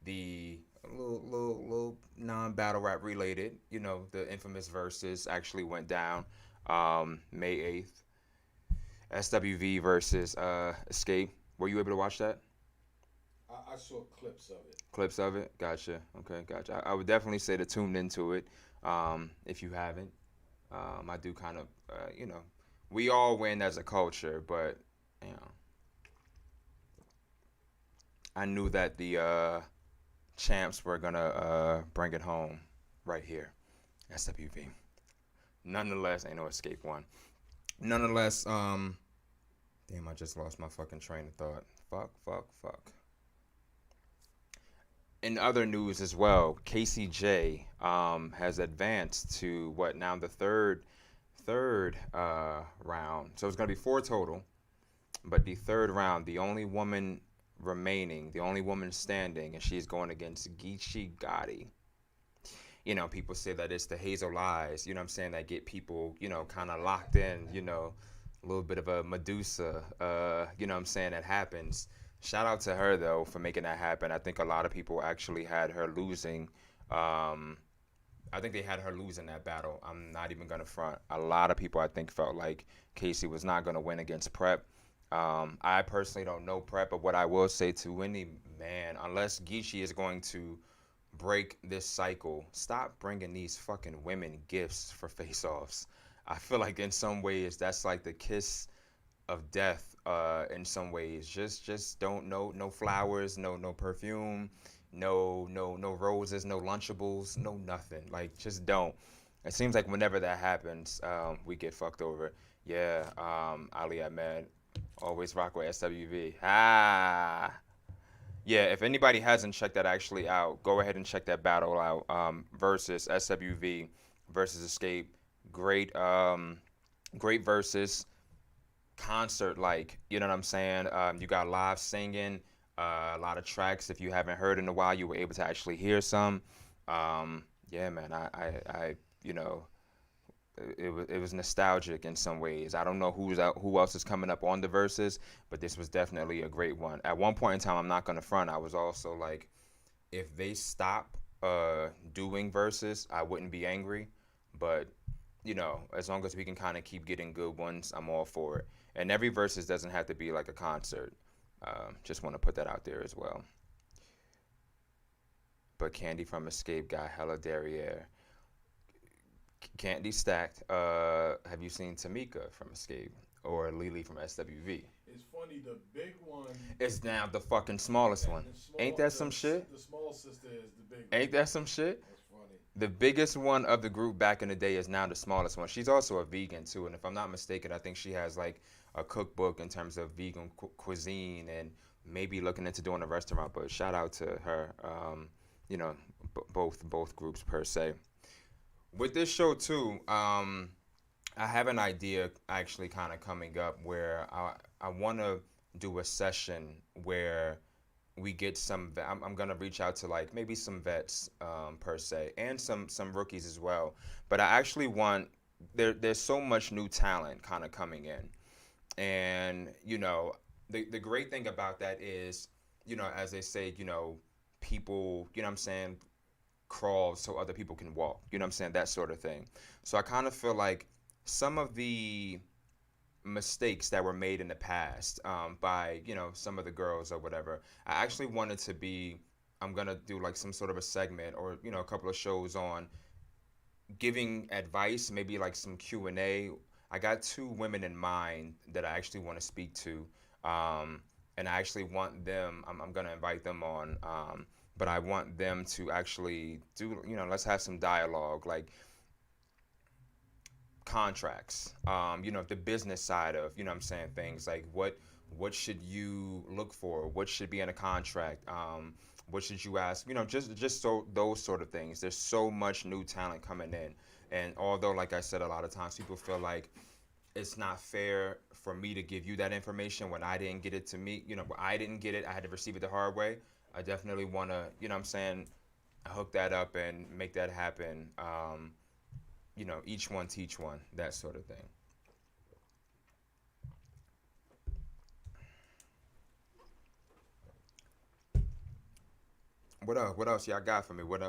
the little non-battle rap related. The infamous verses actually went down May 8th. SWV versus Escape. Were you able to watch that? I saw clips of it. Clips of it? Gotcha. Okay, gotcha. I would definitely say to tune into it if you haven't. I do kind of, we all win as a culture, but, I knew that the champs were going to bring it home right here, SWV. Nonetheless, ain't no Escape one. Nonetheless, damn, I just lost my fucking train of thought. Fuck. In other news as well, KCJ has advanced to now the third round. So it's going to be 4 total, but the third round, the only woman remaining, the only woman standing, and she's going against Geechee Gotti. You know, people say that it's the Hazel Eyes, you know what I'm saying, that get people, you know, kind of locked in, you know, a little bit of a Medusa, you know what I'm saying, that happens. Shout out to her, though, for making that happen. I think a lot of people actually had her losing. I think they had her losing that battle. I'm not even going to front. A lot of people, I think, felt like Casey was not going to win against Prep. I personally don't know Prep, but what I will say to any man, unless Geechee is going to break this cycle, stop bringing these fucking women gifts for face-offs. I feel like in some ways that's like the kiss of death in some ways. Just don't, no flowers, no perfume, no roses, no Lunchables, no nothing. Like, just don't. It seems like whenever that happens, we get fucked over. Yeah, Ali Ahmed, always rock with SWV. Yeah, if anybody hasn't checked that actually out, go ahead and check that battle out. Versus SWV versus Escape. Great versus concert, like, you know what I'm saying? You got live singing, a lot of tracks. If you haven't heard in a while, you were able to actually hear some. Yeah, man, I you know, it was nostalgic in some ways. I don't know who else is coming up on the verses, but this was definitely a great one. At one point in time, I'm not gonna front, I was also like, if they stop doing verses, I wouldn't be angry. But you know, as long as we can kind of keep getting good ones, I'm all for it. And every verses doesn't have to be like a concert. Just want to put that out there as well. But Candy from Escape got hella derriere. Candy stacked. Have you seen Tamika from Escape or Lily from SWV? It's funny, the big one is now the fucking smallest one. Ain't that some shit? The small sister is the big one. Ain't that some shit? That's funny. The biggest one of the group back in the day is now the smallest one. She's also a vegan too, and if I'm not mistaken, I think she has like a cookbook in terms of vegan cuisine and maybe looking into doing a restaurant. But shout out to her. You know, both groups per se. With this show too, I have an idea actually kind of coming up where I want to do a session where we get some. I'm gonna reach out to like maybe some vets per se and some rookies as well. But I actually want there's so much new talent kind of coming in, and you know the great thing about that is, you know, as they say, you know, people, you know what I'm saying, crawl so other people can walk, you know what I'm saying, that sort of thing. So I kind of feel like some of the mistakes that were made in the past by, you know, some of the girls or whatever, I actually wanted to be, I'm gonna do like some sort of a segment or, you know, a couple of shows on giving advice, maybe like some Q&A. I got two women in mind that I actually want to speak to, and I actually want them, I'm gonna invite them on, but I want them to actually do, you know, let's have some dialogue, like contracts, you know, the business side of, you know what I'm saying, things like what should you look for, what should be in a contract, what should you ask, you know, just so those sort of things. There's so much new talent coming in, and although, like I said, a lot of times people feel like it's not fair for me to give you that information when I didn't get it to me, you know, when I didn't get it, I had to receive it the hard way. I definitely want to, you know what I'm saying, hook that up and make that happen. You know, each one teach one, that sort of thing. What else y'all got for me? What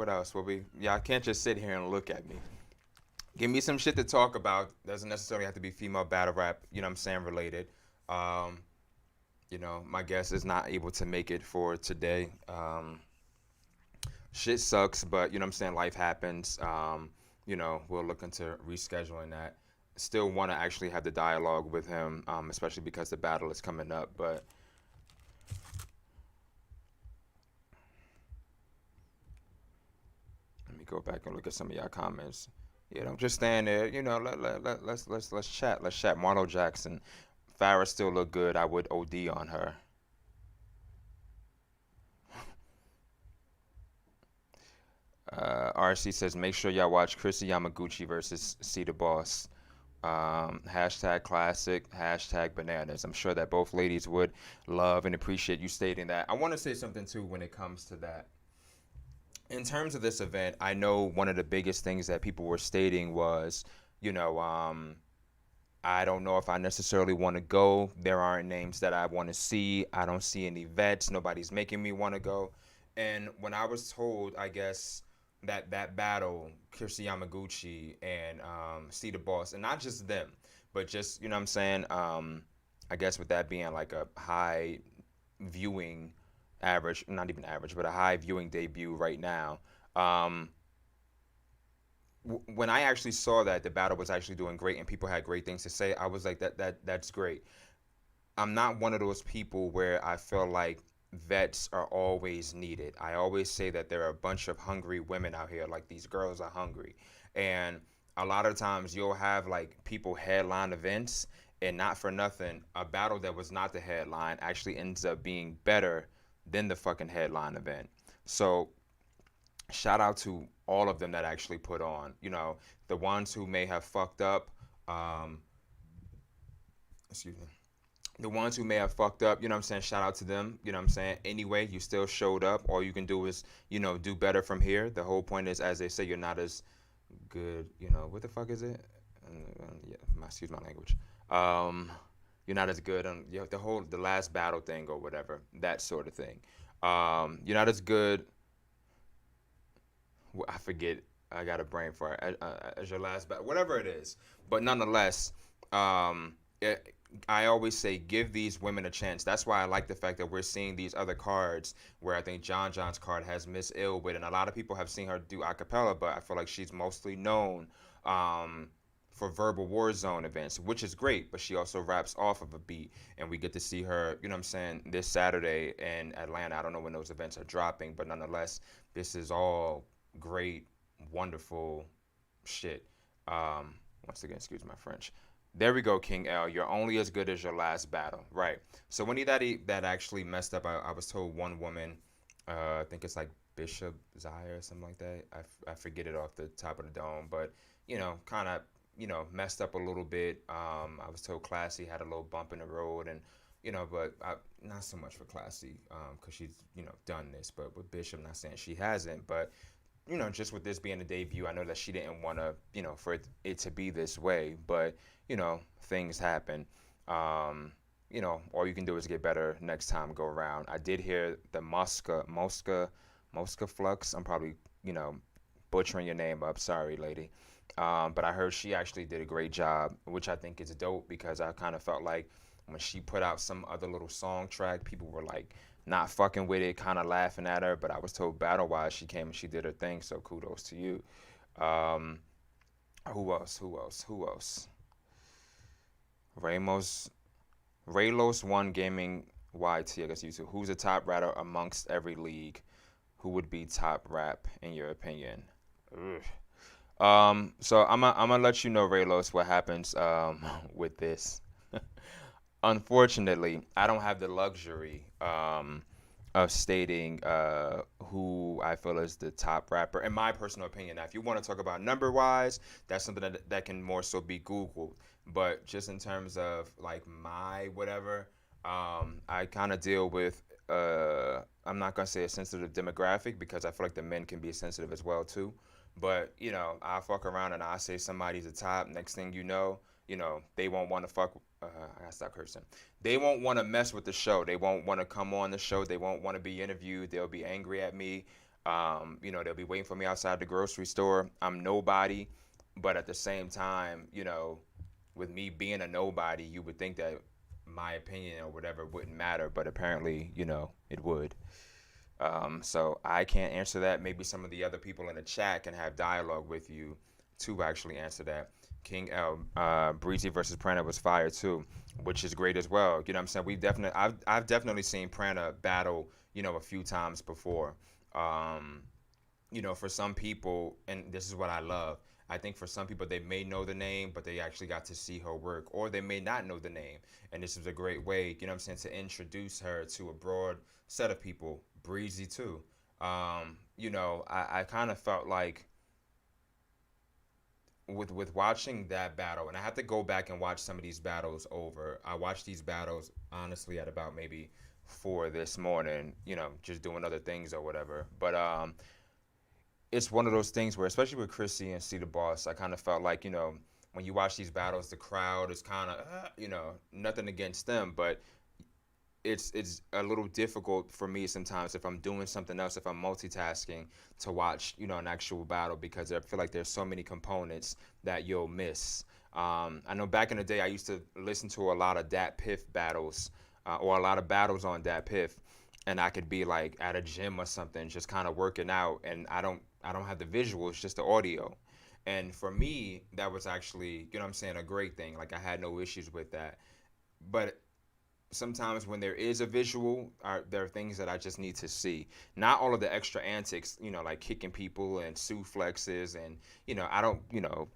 else? Y'all can't just sit here and look at me. Give me some shit to talk about. Doesn't necessarily have to be female battle rap, you know what I'm saying, related. You know, my guest is not able to make it for today. Shit sucks, but you know what I'm saying, life happens. You know, we'll look into rescheduling that. Still want to actually have the dialogue with him, especially because the battle is coming up. But let me go back and look at some of y'all comments. You know, just stand there. You know, let's chat. Let's chat. Marlo Jackson, Farrah still look good. I would OD on her. RC says, make sure y'all watch Chrissy Yamaguchi versus C the Boss. Hashtag classic, hashtag bananas. I'm sure that both ladies would love and appreciate you stating that. I want to say something too when it comes to that. In terms of this event, I know one of the biggest things that people were stating was, you know, I don't know if I necessarily want to go. There aren't names that I want to see. I don't see any vets. Nobody's making me want to go. And when I was told, I guess, that battle, Kirsi Yamaguchi and C the Boss, and not just them, but just, you know what I'm saying? I guess with that being like a high viewing average, not even average, but a high viewing debut right now. Um, when I actually saw that the battle was actually doing great and people had great things to say, I was like, that's great. I'm not one of those people where I feel like vets are always needed. I always say that there are a bunch of hungry women out here, like these girls are hungry. And a lot of times you'll have like people headline events, and not for nothing, a battle that was not the headline actually ends up being better than the fucking headline event. So shout out to all of them that actually put on. You know, the ones who may have fucked up, um, excuse me, the ones who may have fucked up, you know what I'm saying? Shout out to them, you know what I'm saying? Anyway, you still showed up. All you can do is, you know, do better from here. The whole point is, as they say, you're not as good, you know, what the fuck is it? Yeah, excuse my language. You're not as good on, you know, the last battle thing or whatever, that sort of thing. You're not as good, I forget, I got a brain for it, as your last battle, whatever it is. But nonetheless, I always say give these women a chance. That's why I like the fact that we're seeing these other cards where I think John's card has Miss Illwit, and a lot of people have seen her do a cappella, but I feel like she's mostly known for verbal war zone events, which is great, but she also raps off of a beat, and we get to see her, you know what I'm saying, this Saturday in Atlanta. I don't know when those events are dropping, but nonetheless, this is all great, wonderful shit. Once again, excuse my French. There we go, King L. You're only as good as your last battle. Right. So when that actually messed up, I was told one woman, I think it's like Bishop Zaya or something like that. I forget it off the top of the dome, but, you know, kind of, you know, messed up a little bit. I was told Classy had a little bump in the road, and, you know, but not so much for Classy because she's, you know, done this. But with Bishop, not saying she hasn't, but, you know, just with this being a debut, I know that she didn't want to, you know, for it to be this way, but, you know, things happen. You know, all you can do is get better next time go around. I did hear the Mosca Flux. I'm probably, you know, butchering your name up. Sorry, lady. But I heard she actually did a great job, which I think is dope because I kind of felt like when she put out some other little song track, people were like not fucking with it, kind of laughing at her. But I was told battle-wise, she came and she did her thing, so kudos to you. Who else? Raylos One Gaming YT, I guess YouTube. Who's the top rapper amongst every league? Who would be top rap in your opinion? So I'm gonna let you know, Raylos, what happens with this. Unfortunately, I don't have the luxury of stating who I feel is the top rapper, in my personal opinion. Now, if you want to talk about number-wise, that's something that can more so be Googled. But just in terms of, like, my whatever, I kind of deal with, I'm not going to say a sensitive demographic because I feel like the men can be sensitive as well, too. But, you know, I fuck around and I say somebody's the top. Next thing you know, they won't want to fuck. I gotta stop cursing. They won't want to mess with the show. They won't want to come on the show. They won't want to be interviewed. They'll be angry at me. You know, they'll be waiting for me outside the grocery store. I'm nobody, but at the same time, you know, with me being a nobody, you would think that my opinion or whatever wouldn't matter, but apparently, you know, it would. So I can't answer that. Maybe some of the other people in the chat can have dialogue with you to actually answer that. King L, Breezy versus Prana was fire too, which is great as well. You know what I'm saying? I've definitely seen Prana battle, you know, a few times before. You know, for some people, and this is what I love, I think for some people they may know the name, but they actually got to see her work, or they may not know the name. And this is a great way, you know what I'm saying, to introduce her to a broad set of people. Breezy too. You know, I kind of felt like with watching that battle, and I have to go back and watch some of these battles over. I watched these battles honestly at about maybe 4 this morning, just doing other things or whatever. But it's one of those things where, especially with Chrissy and C the Boss, I kind of felt like, when you watch these battles, the crowd is kind of, nothing against them, but it's a little difficult for me sometimes if I'm doing something else, if I'm multitasking, to watch, an actual battle, because I feel like there's so many components that you'll miss. I know back in the day I used to listen to a lot of Dat Piff battles, or a lot of battles on Dat Piff, and I could be like at a gym or something, just kind of working out, and I don't have the visuals, just the audio. And for me, that was actually, a great thing. Like, I had no issues with that. But sometimes when there is a visual, there are things that I just need to see. Not all of the extra antics, like kicking people and suplexes and, I don't,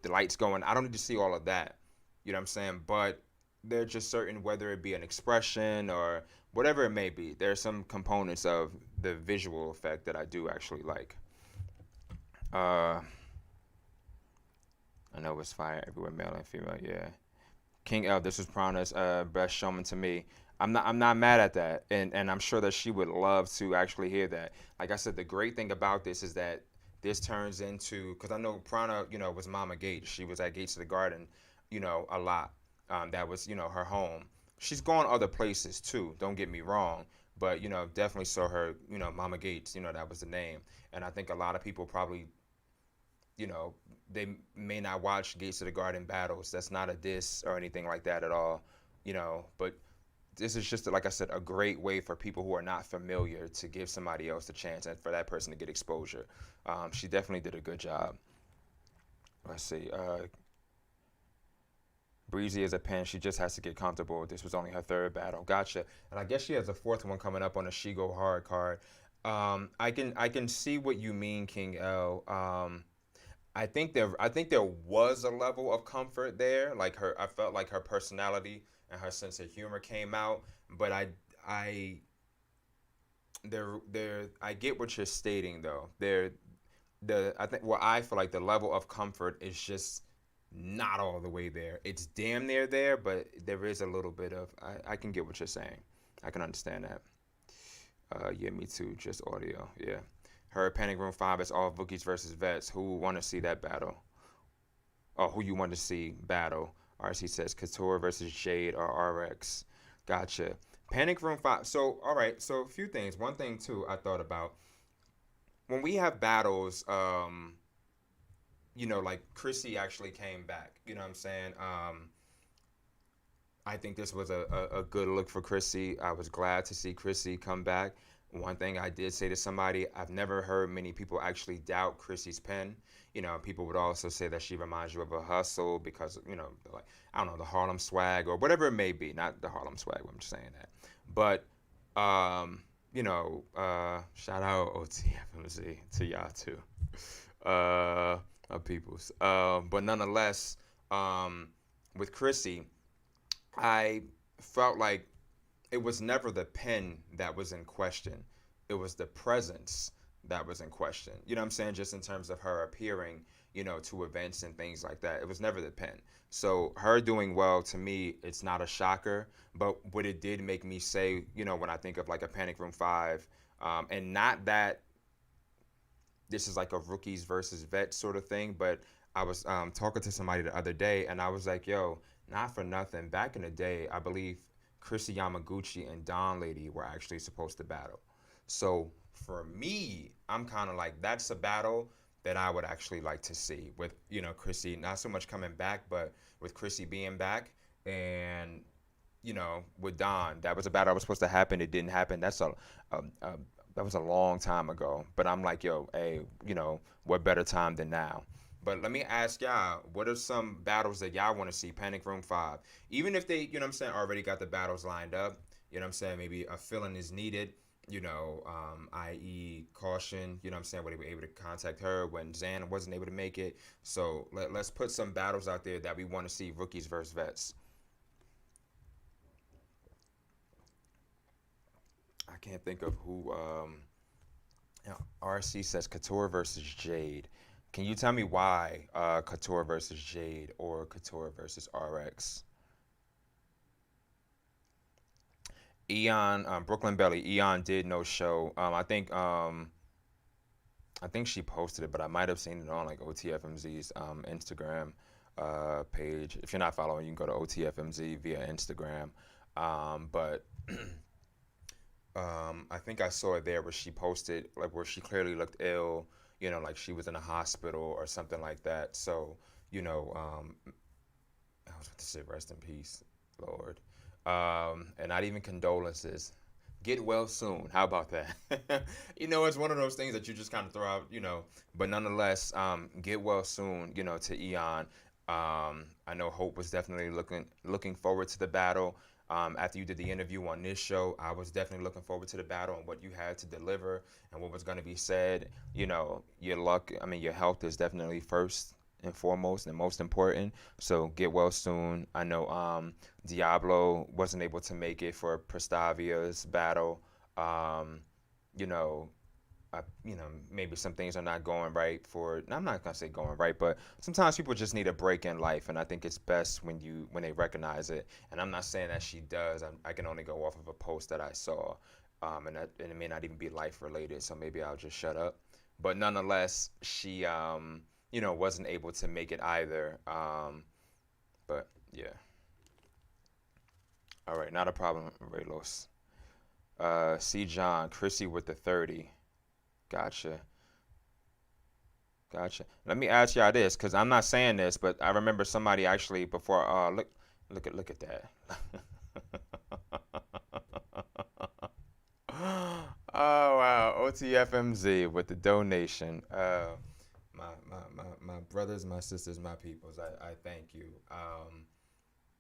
the lights going. I don't need to see all of that. You know what I'm saying? But there are just certain, whether it be an expression or whatever it may be, there are some components of the visual effect that I do actually like. I know it's fire everywhere, male and female, yeah. King L, this was Prana's best showman to me. I'm not mad at that, and I'm sure that she would love to actually hear that. Like I said, the great thing about this is that this turns into, because I know Prana, was Mama Gates. She was at Gates of the Garden, a lot. That was, her home. She's gone other places too, don't get me wrong, but, definitely saw her, Mama Gates, that was the name. And I think a lot of people probably, they may not watch Gates of the Garden battles. That's not a diss or anything like that at all, but this is just, like I said, a great way for people who are not familiar to give somebody else a chance and for that person to get exposure. She definitely did a good job. Let's see. Breezy is a pen. She just has to get comfortable. This was only her 3rd battle. Gotcha. And I guess she has a 4th one coming up on the She Go Hard card. I can see what you mean, King L. I think there was a level of comfort there. Like, I felt like her personality and her sense of humor came out. But I get what you're stating though. I feel like the level of comfort is just not all the way there. It's damn near there, but there is a little bit of. I can get what you're saying. I can understand that. Yeah, me too. Just audio. Yeah. Her Panic Room 5 is all Bookies versus Vets. Who want to see that battle? Or who you want to see battle? RC says Couture versus Jade or RX. Gotcha. Panic Room 5. So, all right. So, a few things. One thing, too, I thought about. When we have battles, like Chrissy actually came back. You know what I'm saying? I think this was a good look for Chrissy. I was glad to see Chrissy come back. One thing I did say to somebody, I've never heard many people actually doubt Chrissy's pen. People would also say that she reminds you of a Hustle because, like, I don't know, the Harlem swag or whatever it may be. Not the Harlem swag, I'm just saying that. But, shout out OTFMZ to y'all too. Peoples. But nonetheless, with Chrissy, I felt like it was never the pen that was in question. It was the presence that was in question. You know what I'm saying? Just in terms of her appearing, to events and things like that. It was never the pen. So her doing well, to me, it's not a shocker. But what it did make me say, when I think of like a Panic Room 5, and not that this is like a rookies versus vets sort of thing, but I was talking to somebody the other day, and I was like, yo, not for nothing. Back in the day, I believe Chrissy Yamaguchi and Don Lady were actually supposed to battle. So for me, I'm kind of like, that's a battle that I would actually like to see with, Chrissy, not so much coming back, but with Chrissy being back and, with Don. That was a battle that was supposed to happen. It didn't happen. That was a long time ago. But I'm like, yo, hey, what better time than now? But let me ask y'all, what are some battles that y'all want to see? Panic Room 5. Even if they, already got the battles lined up, maybe a fill-in is needed, i.e. Caution, where they were able to contact her when Zan wasn't able to make it. So let's put some battles out there that we want to see, rookies versus vets. I can't think of who, RC says Couture versus Jade. Can you tell me why Couture versus Jade or Couture versus RX? Eon, Brooklyn Belly, Eon did no show. I think she posted it, but I might have seen it on like OTFMZ's Instagram page. If you're not following, you can go to OTFMZ via Instagram. But I think I saw it there where she posted like where she clearly looked ill, you know, like she was in a hospital or something like that. So, you know, I was about to say rest in peace, Lord. And not even condolences. Get well soon. How about that? You know, it's one of those things that you just kind of throw out, you know, but nonetheless, get well soon, you know, to Eon. I know Hope was definitely looking forward to the battle. After you did the interview on this show, I was definitely looking forward to the battle and what you had to deliver and what was going to be said. You know, your health is definitely first and foremost and most important. So get well soon. I know Diablo wasn't able to make it for Prestavia's battle. You know, maybe some things are not going right for. I'm not gonna say going right, but sometimes people just need a break in life, and I think it's best when they recognize it. And I'm not saying that she does. I can only go off of a post that I saw, and it may not even be life related. So maybe I'll just shut up. But nonetheless, she wasn't able to make it either. But yeah. All right, not a problem, Raylos. C. John, Chrissy with the 30. Gotcha. Let me ask y'all this, cause I'm not saying this, but I remember somebody actually before. Look at that. Oh wow, OTFMZ with the donation. My brothers, my sisters, my peoples. I thank you.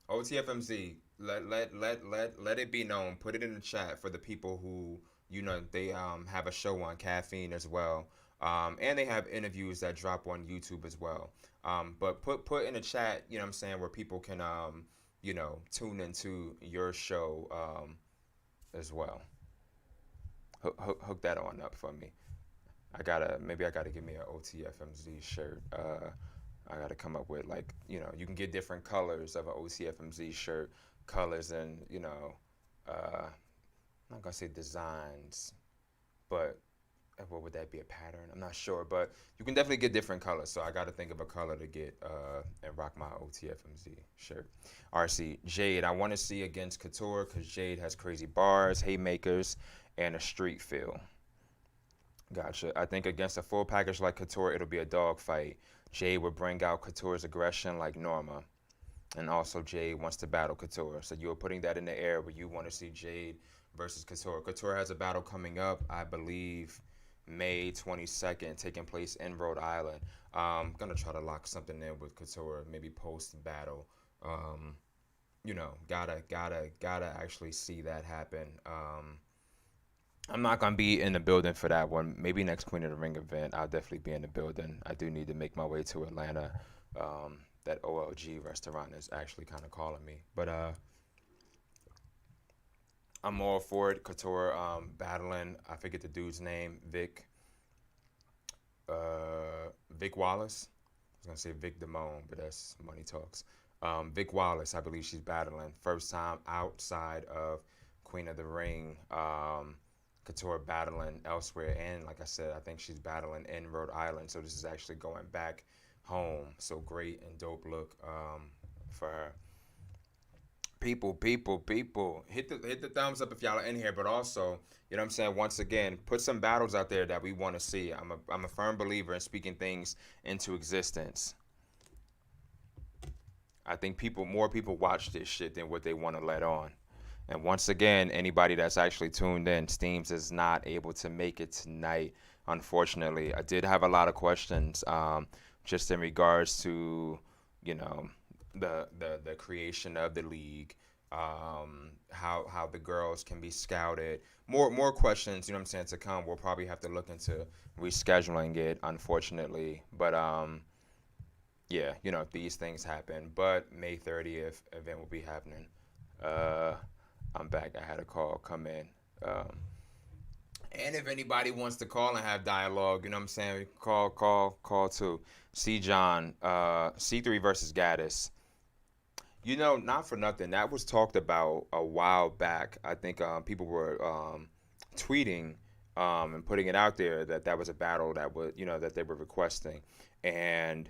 OTFMZ, let it be known. Put it in the chat for the people who they have a show on Caffeine as well, and they have interviews that drop on YouTube as well. But put in the chat, you know what I'm saying, where people can tune into your show as well. Hook that on up for me. Maybe I gotta give me an OTFMZ shirt. I gotta come up with you can get different colors of an OTFMZ shirt, colors and I'm not gonna say designs, but what would that be, a pattern? I'm not sure, but you can definitely get different colors. So I gotta think of a color to get and rock my OTFMZ shirt. RC, Jade, I want to see against Couture because Jade has crazy bars, haymakers, and a street feel. Gotcha. I think against a full package like Couture, it'll be a dog fight. Jade would bring out Couture's aggression like Norma. And also Jade wants to battle Couture. So you're putting that in the air where you want to see Jade versus Couture. Couture has a battle coming up, I believe, May 22nd, taking place in Rhode Island. I'm going to try to lock something in with Couture, maybe post-battle. Gotta actually see that happen. I'm not going to be in the building for that one. Maybe next Queen of the Ring event, I'll definitely be in the building. I do need to make my way to Atlanta. That OLG restaurant is actually kind of calling me. But I'm all for it. Couture battling, I forget the dude's name, Vic Wallace. I was going to say Vic Damone, but that's Money Talks. Vic Wallace, I believe she's battling. First time outside of Queen of the Ring. Couture battling elsewhere, and like I said, I think she's battling in Rhode Island, so this is actually going back home. So great and dope look for her. People, hit the thumbs up if y'all are in here, but also, you know what I'm saying, once again, put some battles out there that we want to see. I'm a firm believer in speaking things into existence. I think more people watch this shit than what they want to let on. And once again, anybody that's actually tuned in, Steams is not able to make it tonight, unfortunately. I did have a lot of questions just in regards to, the creation of the league, how the girls can be scouted. More questions, you know what I'm saying, to come. We'll probably have to look into rescheduling it, unfortunately. But yeah, these things happen. But May 30th event will be happening. I'm back. I had a call come in. And if anybody wants to call and have dialogue, you know what I'm saying? Call too. C. John, C3 versus Gaddis. You know, not for nothing. That was talked about a while back. I think people were tweeting and putting it out there that that was a battle that was, you know, that they were requesting. And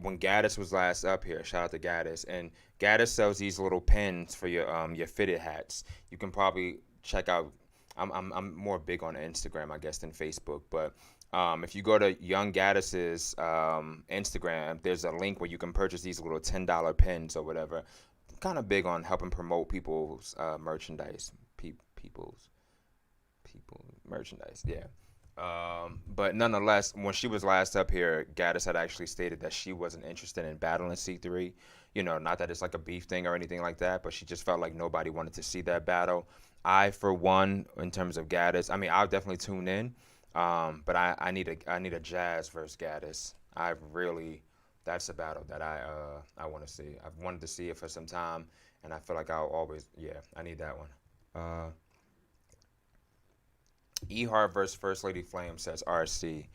when Gaddis was last up here, shout out to Gaddis. And Gaddis sells these little pins for your fitted hats. You can probably check out. I'm more big on Instagram, I guess, than Facebook. But if you go to Young Gaddis's Instagram, there's a link where you can purchase these little $10 pins or whatever. Kind of big on helping promote people's merchandise. People's merchandise, yeah. But nonetheless, when she was last up here, Gaddis had actually stated that she wasn't interested in battling C3. You know, not that it's like a beef thing or anything like that, but she just felt like nobody wanted to see that battle. I, for one, in terms of Gaddis, I mean, I'll definitely tune in, but I need a Jazz versus Gaddis. That's a battle that I want to see. I've wanted to see it for some time, and I feel like I need that one. E-Heart versus First Lady Flame, says RC.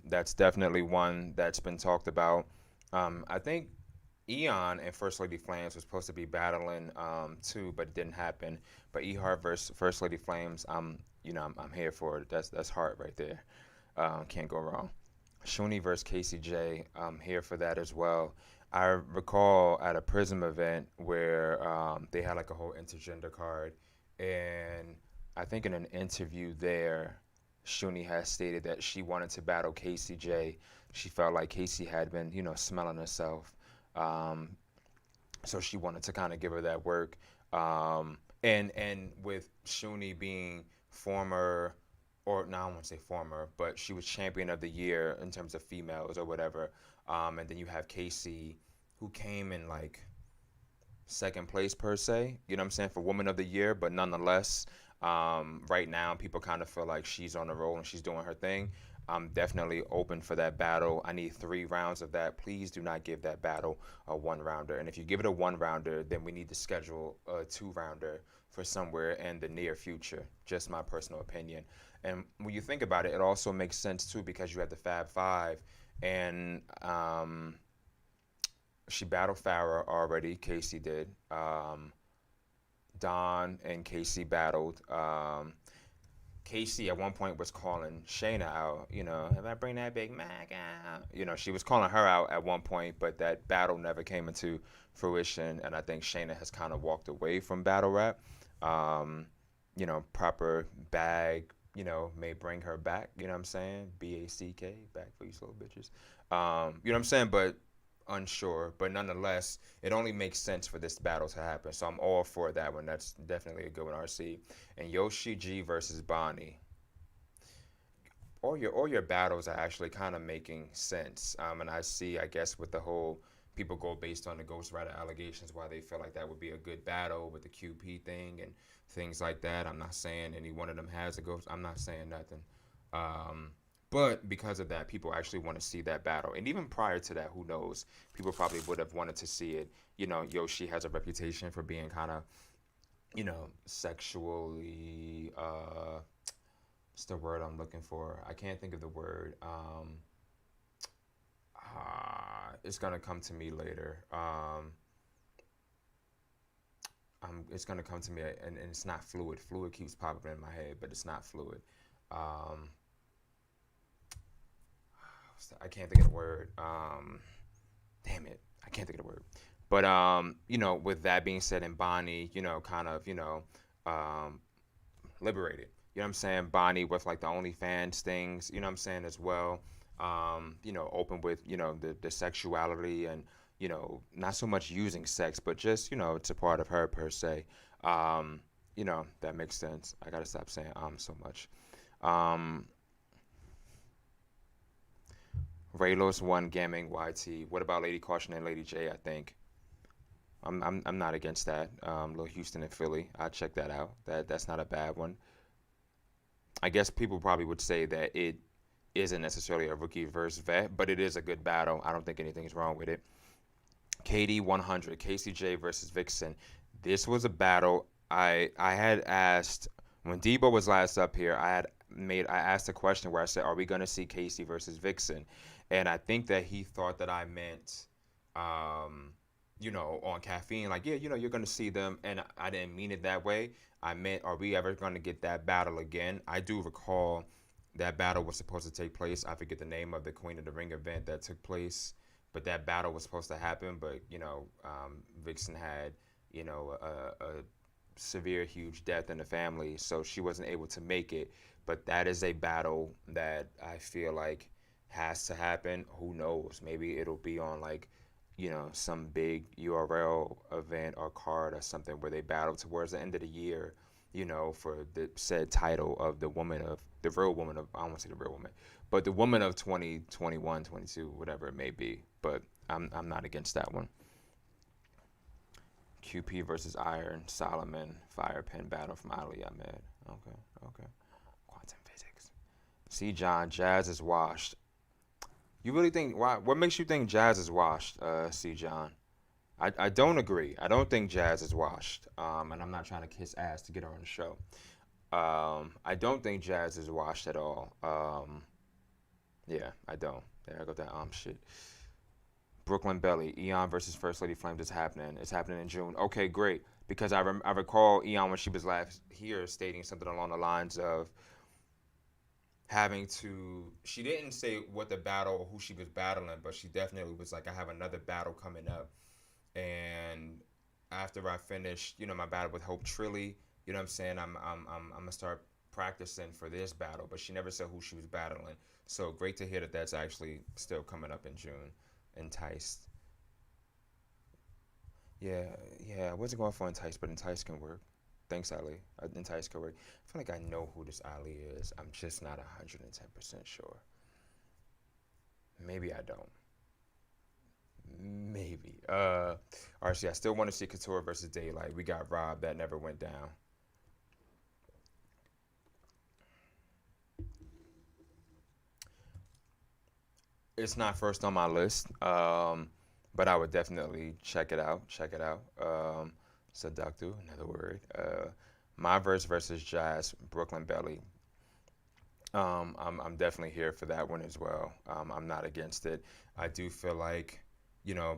That's definitely one that's been talked about. I think Eon and First Lady Flames was supposed to be battling too, but it didn't happen. But E-Heart versus First Lady Flames, I'm here for it. That's heart right there. Can't go wrong. Shuni versus KCJ, I'm here for that as well. I recall at a Prism event where they had like a whole intergender card, and I think in an interview there, Shuni has stated that she wanted to battle KCJ. She felt like Casey had been, smelling herself. So she wanted to kind of give her that work. And with Shuni being former, or no, I won't say former, but she was champion of the year in terms of females or whatever. And then you have Casey, who came in like second place per se, you know what I'm saying, for woman of the year, but nonetheless, right now people kind of feel like she's on the roll and she's doing her thing. I'm definitely open for that battle. I need 3 rounds of that. Please do not give that battle a 1-rounder. And if you give it a 1-rounder, then we need to schedule a 2-rounder for somewhere in the near future. Just my personal opinion. And when you think about it, it also makes sense too, because you have the Fab Five, and she battled Farrah already. Casey did. Don and Casey battled. Casey at one point was calling Shayna out, if I bring that Big Mac out. She was calling her out at one point, but that battle never came into fruition, and I think Shayna has kind of walked away from battle rap. Proper bag, may bring her back, you know what I'm saying? B-A-C-K, back for you slow bitches. You know what I'm saying? But unsure, but nonetheless, it only makes sense for this battle to happen. So I'm all for that one. That's definitely a good one, RC. And Yoshi G versus Bonnie. All your battles are actually kind of making sense. And I see, I guess, with the whole people go based on the ghostwriter allegations, why they feel like that would be a good battle with the QP thing and things like that. I'm not saying any one of them has a ghost. I'm not saying nothing. But because of that, people actually want to see that battle. And even prior to that, who knows? People probably would have wanted to see it. Yoshi has a reputation for being kind of, sexually, what's the word I'm looking for? I can't think of the word. It's going to come to me later. It's going to come to me, and it's not fluid. Fluid keeps popping in my head, but it's not fluid. I can't think of the word. Damn it, I can't think of the word. But with that being said, and Bonnie, kind of, liberated. You know what I'm saying? Bonnie with like the OnlyFans things. You know what I'm saying as well. Open with the sexuality and not so much using sex, but just it's a part of her per se. That makes sense. I gotta stop saying so much. Raylos won Gaming YT. What about Lady Caution and Lady J? I think I'm not against that. Lil Houston and Philly, I'll check that out. That's not a bad one. I guess people probably would say that it isn't necessarily a rookie versus vet, but it is a good battle. I don't think anything's wrong with it. KD 100, KCJ versus Vixen. This was a battle I had asked When Debo was last up here, I asked a question where I said, "Are we gonna see Casey versus Vixen?" And I think that he thought that I meant, on caffeine. Like, yeah, you're gonna see them, and I didn't mean it that way. I meant, are we ever gonna get that battle again? I do recall that battle was supposed to take place. I forget the name of the Queen of the Ring event that took place, but that battle was supposed to happen. But Vixen had a severe, huge death in the family, so she wasn't able to make it. But that is a battle that I feel like has to happen. Who knows? Maybe it'll be on some big URL event or card or something where they battle towards the end of the year, for the said title of the real woman of, I don't want to say the real woman, but the woman of 2021, 22, whatever it may be. But I'm not against that one. QP versus Iron Solomon fire pin battle from Ali Ahmed. Okay. Quantum physics. See, John, Jazz is washed. You really think, why? What makes you think Jazz is washed, C. John? I don't agree. I don't think Jazz is washed. And I'm not trying to kiss ass to get her on the show. I don't think Jazz is washed at all. Yeah, I don't. There I go, that shit. Brooklyn Belly, Eon versus First Lady Flames is happening. It's happening in June. Okay, great. Because I recall Eon when she was last here stating something along the lines of she didn't say what the battle or who she was battling, but she definitely was like, I have another battle coming up. And after I finish, my battle with Hope Trilly, you know what I'm saying, I'm gonna start practicing for this battle. But she never said who she was battling. So great to hear that that's actually still coming up in June. Enticed. Yeah, I wasn't going for Enticed, but Enticed can work. Thanks, Ali. Enticed can work. I feel like I know who this Ali is. I'm just not 110% sure. Maybe I don't. Maybe. RC, I still want to see Couture versus Daylight. We got robbed. That never went down. It's not first on my list, but I would definitely check it out. Seductive, another word. My Verse versus Jazz, Brooklyn Belly. I'm definitely here for that one as well. I'm not against it. I do feel like,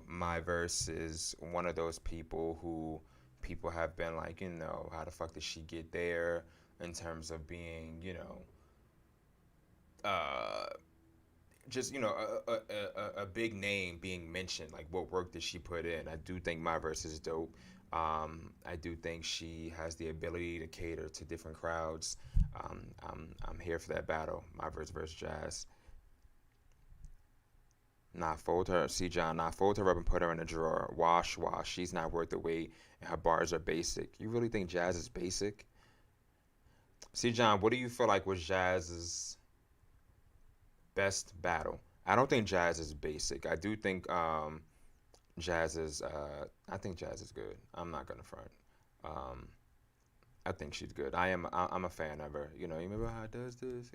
My Verse is one of those people who people have been like, how the fuck did she get there in terms of being, just a big name being mentioned. Like, what work did she put in? I do think My Verse is dope. I do think she has the ability to cater to different crowds. I'm here for that battle. My Verse versus Jazz. Fold her. See, John, fold her up and put her in a drawer. Wash. She's not worth the wait, and her bars are basic. You really think Jazz is basic? See, John, what do you feel like was Jazz's best battle? I don't think Jazz is basic. I do think Jazz is. I think Jazz is good. I'm not gonna front. I think she's good. I'm a fan of her. You remember how it does this?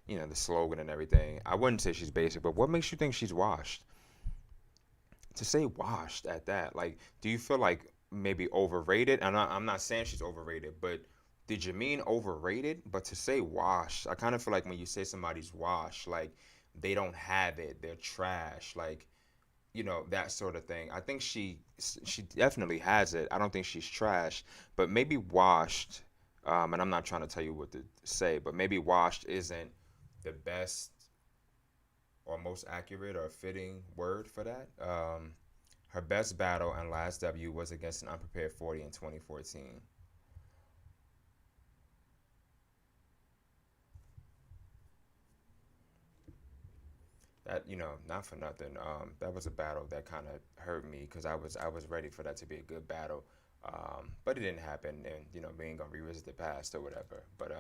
The slogan and everything. I wouldn't say she's basic, but what makes you think she's washed? To say washed at that, like, do you feel like maybe overrated? And I'm not saying she's overrated, but did you mean overrated? But to say washed, I kind of feel like when you say somebody's washed, like they don't have it, they're trash, like, that sort of thing. I think she definitely has it. I don't think she's trash, but maybe washed, and I'm not trying to tell you what to say, but maybe washed isn't the best or most accurate or fitting word for that. Her best battle and last W was against an unprepared 40 in 2014. That, not for nothing. That was a battle that kind of hurt me because I was ready for that to be a good battle, but it didn't happen. And we ain't gonna revisit the past or whatever. But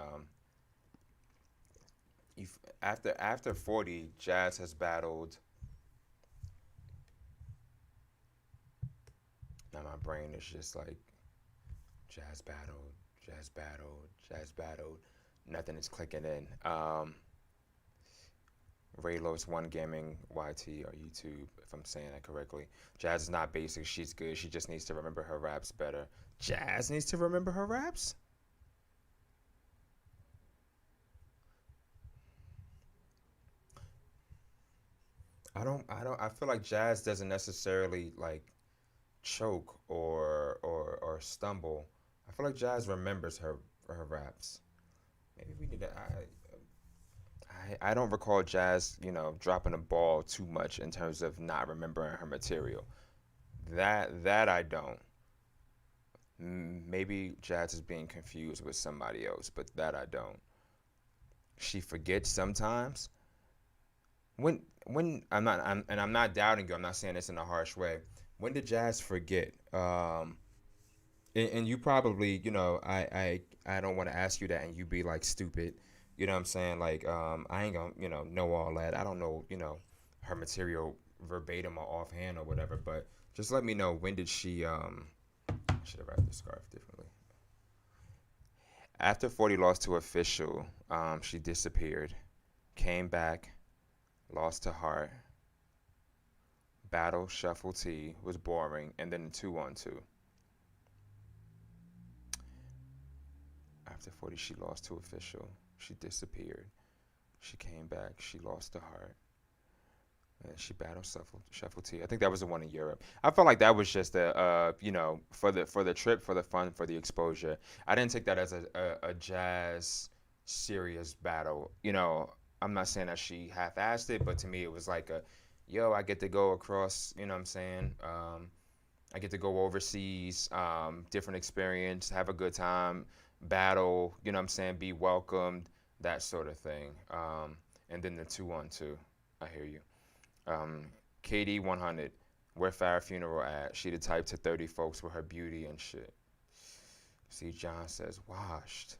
after 40, Jazz has battled. Now my brain is just like Jazz battled. Nothing is clicking in. Raylos One Gaming YT or YouTube, if I'm saying that correctly. Jazz is not basic. She's good. She just needs to remember her raps better. Jazz needs to remember her raps? I feel like Jazz doesn't necessarily like choke or stumble. I feel like Jazz remembers her raps. Maybe we need to. I don't recall Jazz, dropping a ball too much in terms of not remembering her material. That I don't. Maybe Jazz is being confused with somebody else, but that I don't. She forgets sometimes. When I'm not doubting you. I'm not saying this in a harsh way. When did Jazz forget? And you probably, I don't want to ask you that and you be like stupid. You know what I'm saying? Like, I ain't gonna, know all that. I don't know, her material verbatim or offhand or whatever, but just let me know, when did she, I should have wrapped the scarf differently. After 40 lost to Official, she disappeared, came back, lost to Heart, Battle, Shuffle T, was boring, and then the 2-on-2. After 40, she lost to Official. She disappeared. She came back. She lost to Heart. And she battled Shuffle T. I think that was the one in Europe. I felt like that was just for the trip, for the fun, for the exposure. I didn't take that as a Jazz serious battle. I'm not saying that she half-assed it, but to me it was like I get to go across, you know what I'm saying? I get to go overseas, different experience, have a good time, battle, you know what I'm saying, be welcomed, that sort of thing. And then the 2-on-2. I hear you. KD 100. Where Farrah funeral at? She the type to 30 folks with her beauty and shit. See, John says, washed.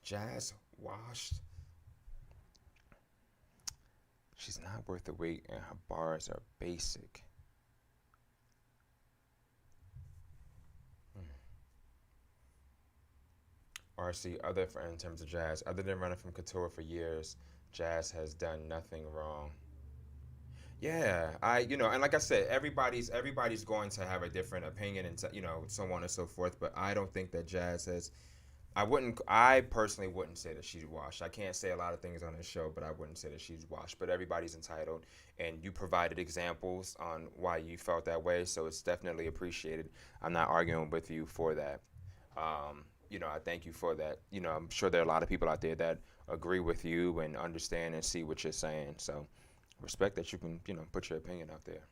Jazz washed. She's not worth the wait, and her bars are basic. RC, in terms of Jazz, other than running from Couture for years, Jazz has done nothing wrong. Yeah, and like I said, everybody's going to have a different opinion and so on and so forth. But I don't think that Jazz has. I personally wouldn't say that she's washed. I can't say a lot of things on this show, but I wouldn't say that she's washed. But everybody's entitled, and you provided examples on why you felt that way, so it's definitely appreciated. I'm not arguing with you for that. I thank you for that. I'm sure there are a lot of people out there that agree with you and understand and see what you're saying. So respect that you can, put your opinion out there.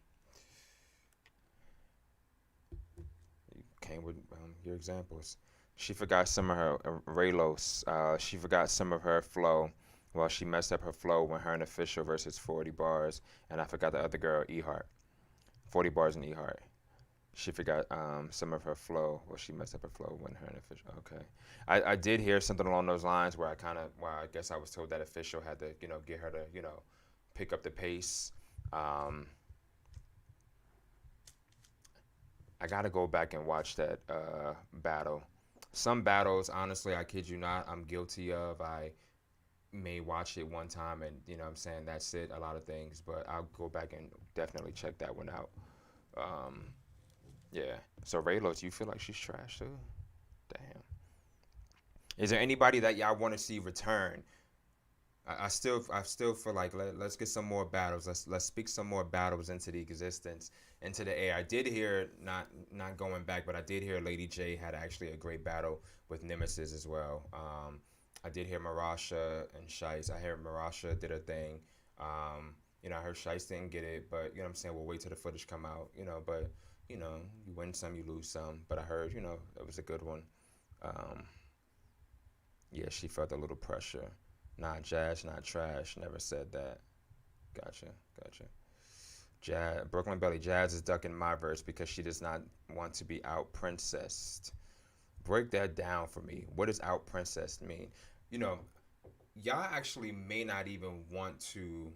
You came with your examples. She forgot some of her Raylos. She forgot some of her flow. Well, she messed up her flow when her and Official versus 40 bars. And I forgot the other girl, E-Heart. 40 bars and E-Heart. She forgot some of her flow. Well, she messed up her flow when her and Official. Okay. I did hear something along those lines where I guess I was told that Official had to, get her to, pick up the pace. I got to go back and watch that battle. Some battles, honestly, I kid you not, I'm guilty of. I may watch it one time and, what I'm saying, that's it, a lot of things. But I'll go back and definitely check that one out. Yeah. So, Raylos, you feel like she's trash, too? Damn. Is there anybody that y'all want to see return? I still feel like let's get some more battles. Let's speak some more battles into the existence, into the air. I did hear, not going back, but I did hear Lady J had actually a great battle with Nemesis as well. I did hear Marasha and Shice. I heard Marasha did her thing. I heard Shice didn't get it, but what I'm saying, we'll wait till the footage come out. But you win some, you lose some. But I heard it was a good one. Yeah, she felt a little pressure. Not Jazz, not trash. Never said that. Gotcha. Jazz, Brooklyn Belly. Jazz is ducking my verse because she does not want to be out princessed. Break that down for me. What does out princessed mean? Y'all actually may not even want to.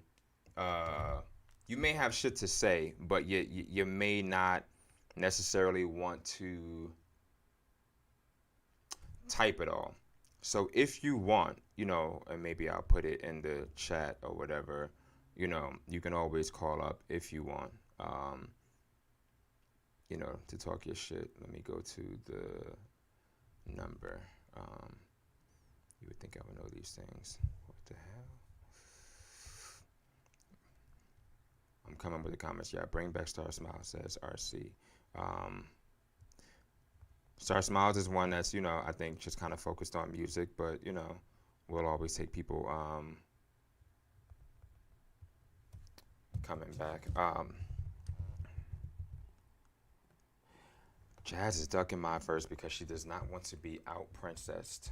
You may have shit to say, but you may not necessarily want to type it all. So if you want, and maybe I'll put it in the chat or whatever, you can always call up if you want, to talk your shit. Let me go to the number. You would think I would know these things. What the hell? I'm coming with the comments. Yeah, bring back Star Smiles, says RC. Star Smiles is one that's, I think just kind of focused on music, but, we'll always take people coming back. Jazz is ducking my verse because she does not want to be out princessed.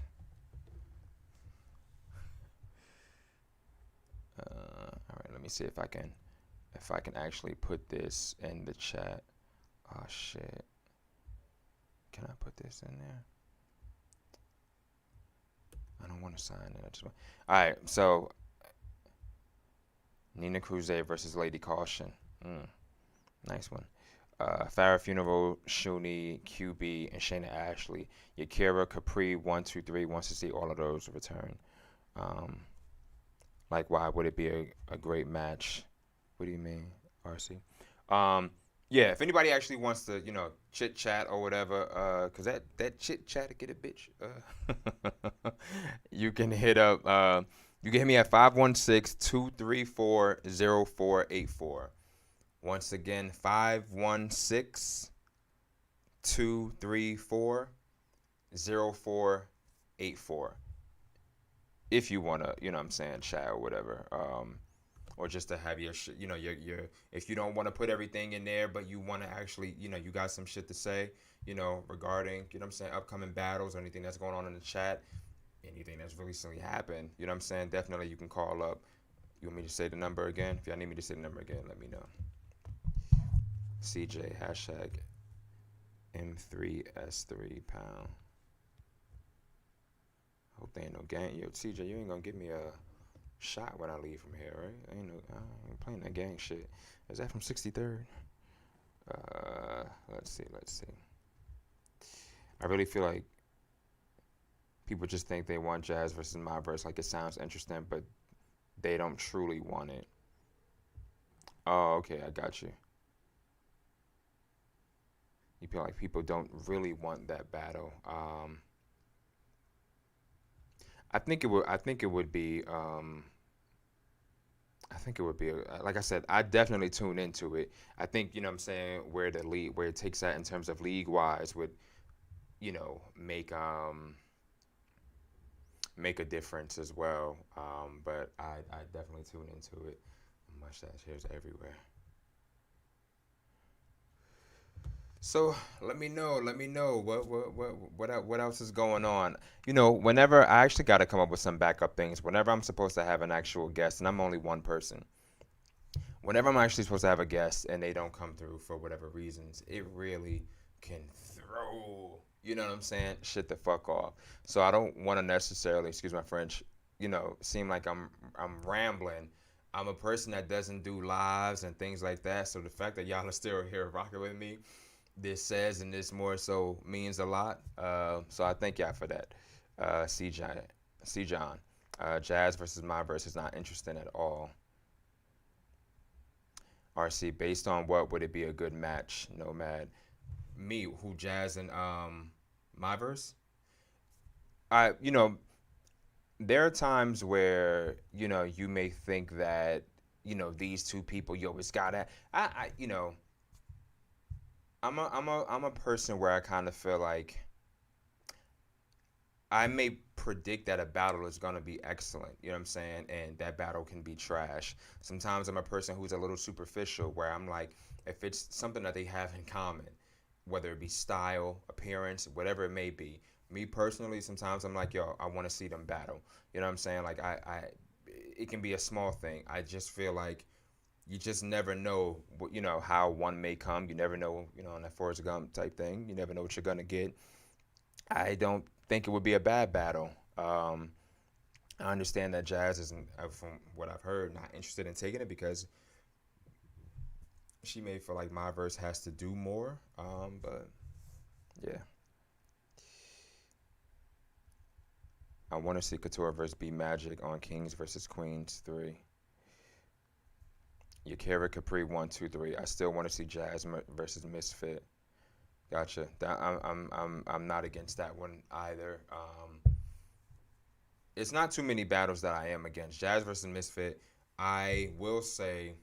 All right, let me see if I can actually put this in the chat. Oh shit. Can I put this in there? I don't want to sign it. All right, so Nina Cruzet versus Lady Caution. Nice one. Farrah Funeral, Shuni, QB, and Shayna Ashley. Yakira, Capri, 123 wants to see all of those return. Like, why would it be a great match? What do you mean, RC? Yeah, if anybody actually wants to, chit chat or whatever, cause that chit chat to get a bitch, you can hit up. You can hit me at 516-234-0484. Once again, 516-234-0484. If you wanna, chat or whatever, or just to have your, your. If you don't want to put everything in there, but you want to actually, you got some shit to say, regarding, upcoming battles or anything that's going on in the chat, anything that's recently happened, definitely you can call up. You want me to say the number again? If y'all need me to say the number again, let me know. CJ, hashtag M3S3 pound. Hope they ain't no gang. Yo, CJ, you ain't gonna give me a shot when I leave from here, right? I ain't playing that gang shit. Is that from 63rd? Let's see. I really feel like people just think they want Jazz versus my verse. Like, it sounds interesting, but they don't truly want it. Oh, okay, I got you. You feel like people don't really want that battle. I think it would be. Like I said, I definitely tune into it. I think where it takes that in terms of league wise would, make a difference as well. But I definitely tune into it. Mustache hairs everywhere. So let me know what else is going on. Whenever I actually got to come up with some backup things. Whenever I'm supposed to have an actual guest, and I'm only one person. Whenever I'm actually supposed to have a guest and they don't come through for whatever reasons, it really can throw, shit the fuck off. So I don't want to necessarily, excuse my French, seem like I'm rambling. I'm a person that doesn't do lives and things like that. So the fact that y'all are still here rocking with me, this says and this more so means a lot. So I thank y'all for that. C. John. Jazz versus my verse is not interesting at all. RC, based on what would it be a good match? Nomad. Me, who Jazz and my verse? There are times where, you may think that, these two people, it's gotta, I'm a person where I kind of feel like I may predict that a battle is going to be excellent, and that battle can be trash. Sometimes I'm a person who's a little superficial where I'm like, if it's something that they have in common, whether it be style, appearance, whatever it may be, me personally, sometimes I'm like, yo, I want to see them battle. Like it can be a small thing. I just feel like you just never know, how one may come. You never know, on that Forrest Gump type thing. You never know what you're going to get. I don't think it would be a bad battle. I understand that Jazz isn't, from what I've heard, not interested in taking it because she may feel like my verse has to do more. But, yeah. I want to see Couture versus B Magic on Kings versus Queens 3. Yakira Capri 1, 2, 3. I still want to see Jazz versus Misfit. Gotcha. I'm not against that one either. It's not too many battles that I am against. Jazz versus Misfit. I will say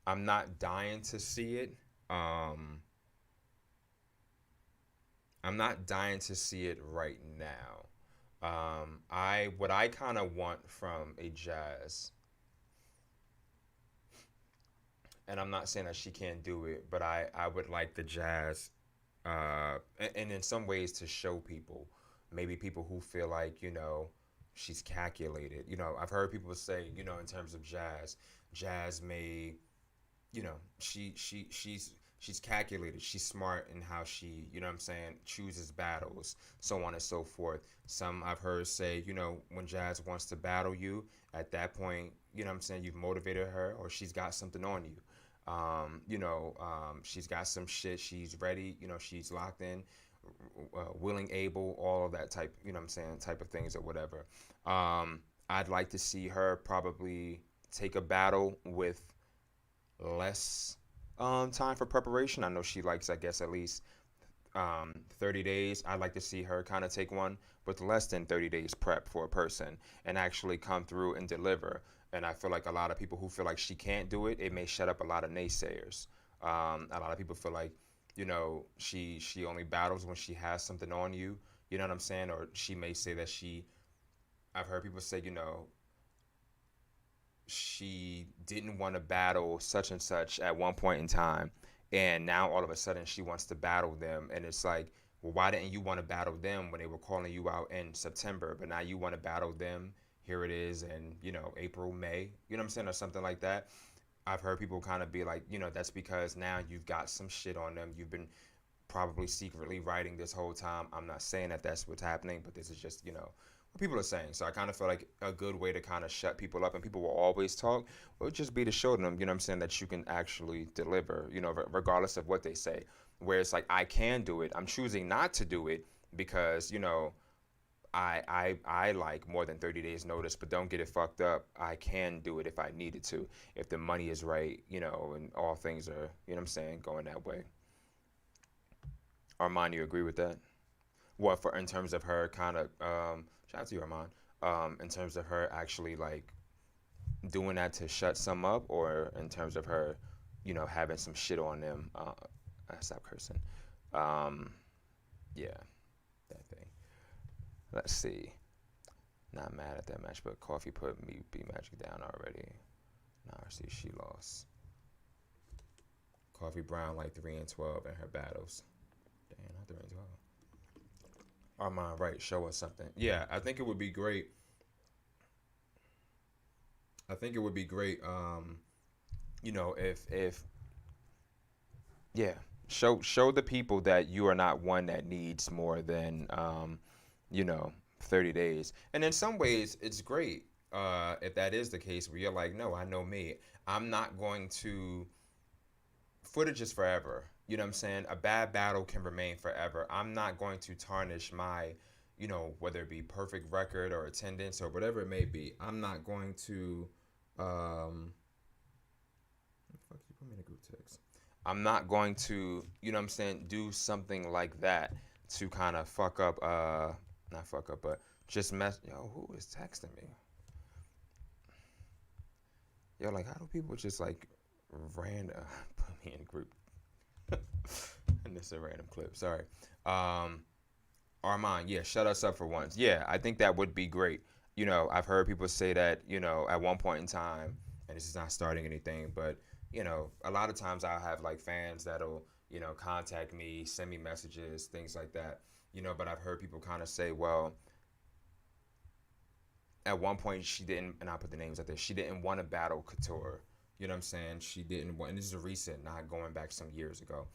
I'm not dying to see it. I'm not dying to see it right now. What I kind of want from a Jazz, and I'm not saying that she can't do it, but I would like the Jazz, and in some ways to show people, maybe people who feel like, she's calculated. I've heard people say, in terms of Jazz may, she's calculated, she's smart in how she, chooses battles, so on and so forth. Some I've heard say, when Jazz wants to battle you, at that point, you've motivated her, or she's got something on you. She's got some shit, she's ready, she's locked in, willing, able, all of that type, type of things or whatever. I'd like to see her probably take a battle with less time for preparation. I know she likes, I guess, at least 30 days. I'd like to see her kind of take one with less than 30 days prep for a person and actually come through and deliver. And I feel like a lot of people who feel like she can't do it, it may shut up a lot of naysayers. A lot of people feel like, she only battles when she has something on you. You know what I'm saying? Or she may say that I've heard people say, she didn't want to battle such and such at one point in time, and now all of a sudden she wants to battle them. And it's like, well, why didn't you want to battle them when they were calling you out in September, but now you want to battle them, here it is in, April, May, you know what I'm saying, or something like that. I've heard people kind of be like, that's because now you've got some shit on them. You've been probably secretly writing this whole time. I'm not saying that that's what's happening, but this is just, what people are saying. So I kind of feel like a good way to kind of shut people up, and people will always talk, will just be to show them, that you can actually deliver, regardless of what they say. Where it's like, I can do it. I'm choosing not to do it because, I like more than 30 days notice, but don't get it fucked up. I can do it if I needed to, if the money is right, and all things are, going that way. Armand, you agree with that? What, in terms of her kind of, shout out to you, Armand, in terms of her actually like doing that to shut some up, or in terms of her, having some shit on them, stop cursing. Yeah, that thing. Let's see. Not mad at that match, but Coffee put me B Magic down already. Nah, see, she lost. Coffee Brown like 3-12 in her battles. Damn, not 3-12. Armand, right, show us something. Yeah, I think it would be great. If yeah, show the people that you are not one that needs more than 30 days. And in some ways, it's great if that is the case, where you're like, no, I know me. I'm not going to. Footage is forever. You know what I'm saying? A bad battle can remain forever. I'm not going to tarnish my, whether it be perfect record or attendance or whatever it may be. I'm not going to, what the fuck you put me in a group text? I'm not going to, do something like that to kind of fuck up, not fuck up, but just mess. Yo, who is texting me? Yo, like, how do people just like random put me in a group? And this is a random clip. Sorry. Armand, yeah, shut us up for once. Yeah, I think that would be great. I've heard people say that, at one point in time, and this is not starting anything, but, a lot of times I'll have like fans that'll, contact me, send me messages, things like that, but I've heard people kind of say, well, at one point she didn't, and I'll put the names out there, she didn't want to battle Couture. You know what I'm saying? She didn't want, and this is a recent, not going back some years ago.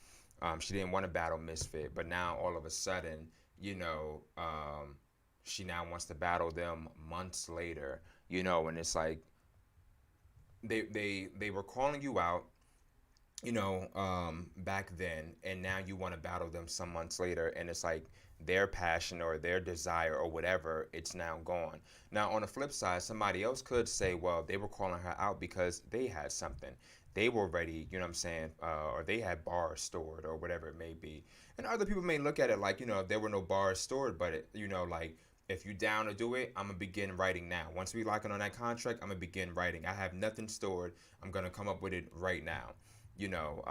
She didn't want to battle Misfit, but now all of a sudden, she now wants to battle them months later, and it's like, they were calling you out, back then, and now you want to battle them some months later, and it's like their passion or their desire or whatever, it's now gone. Now, on the flip side, somebody else could say, well, they were calling her out because they had something. They were ready, you know what I'm saying, or they had bars stored or whatever it may be. And other people may look at it like, there were no bars stored, but, like, If you down to do it, I'm gonna begin writing now. Once we lock in on that contract, I'm gonna begin writing. I have nothing stored. I'm gonna come up with it right now. You know,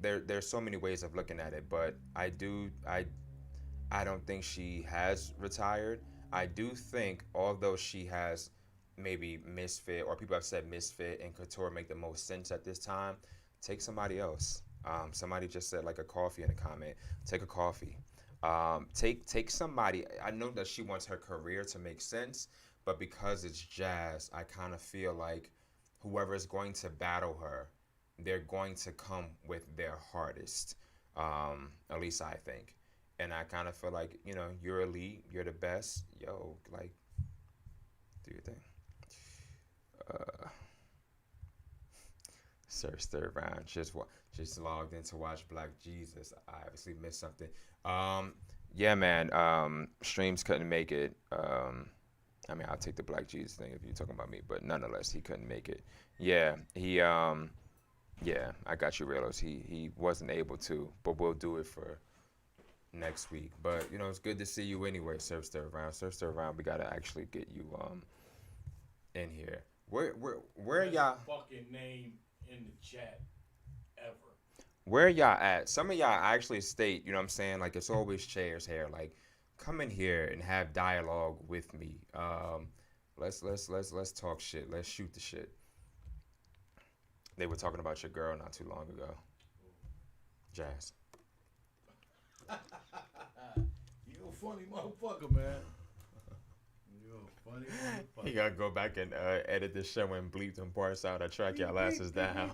there's so many ways of looking at it, but I don't think she has retired. I do think, although she has maybe Misfit, or people have said Misfit and Couture make the most sense at this time, take somebody else. Somebody just said like a coffee in a comment. Take a coffee. Take somebody. I know that she wants her career to make sense, but because it's jazz, I kind of feel like whoever is going to battle her, they're going to come with their hardest. At least I think. And I kind of feel like, you know, you're elite, you're the best. Yo, like, do your thing. Search third round. Just logged in to watch Black Jesus. I obviously missed something. Yeah, man. Streams couldn't make it. I mean, I'll take the Black Jesus thing if you're talking about me, but nonetheless, he couldn't make it. Yeah, yeah, I got you, Relos. He wasn't able to, but we'll do it for next week. But you know, it's good to see you anyway. Surf Stir around. We gotta actually get you in here. Where y'all? Fucking name in the chat ever. Where y'all at? Some of y'all actually state, you know what I'm saying? Like, it's always chairs here. Like, come in here and have dialogue with me. Let's talk shit. Let's shoot the shit. They were talking about your girl not too long ago. Jazz. You a funny motherfucker, man. You a funny motherfucker. You gotta go back and edit this show and bleep them parts out. I track y'all asses down.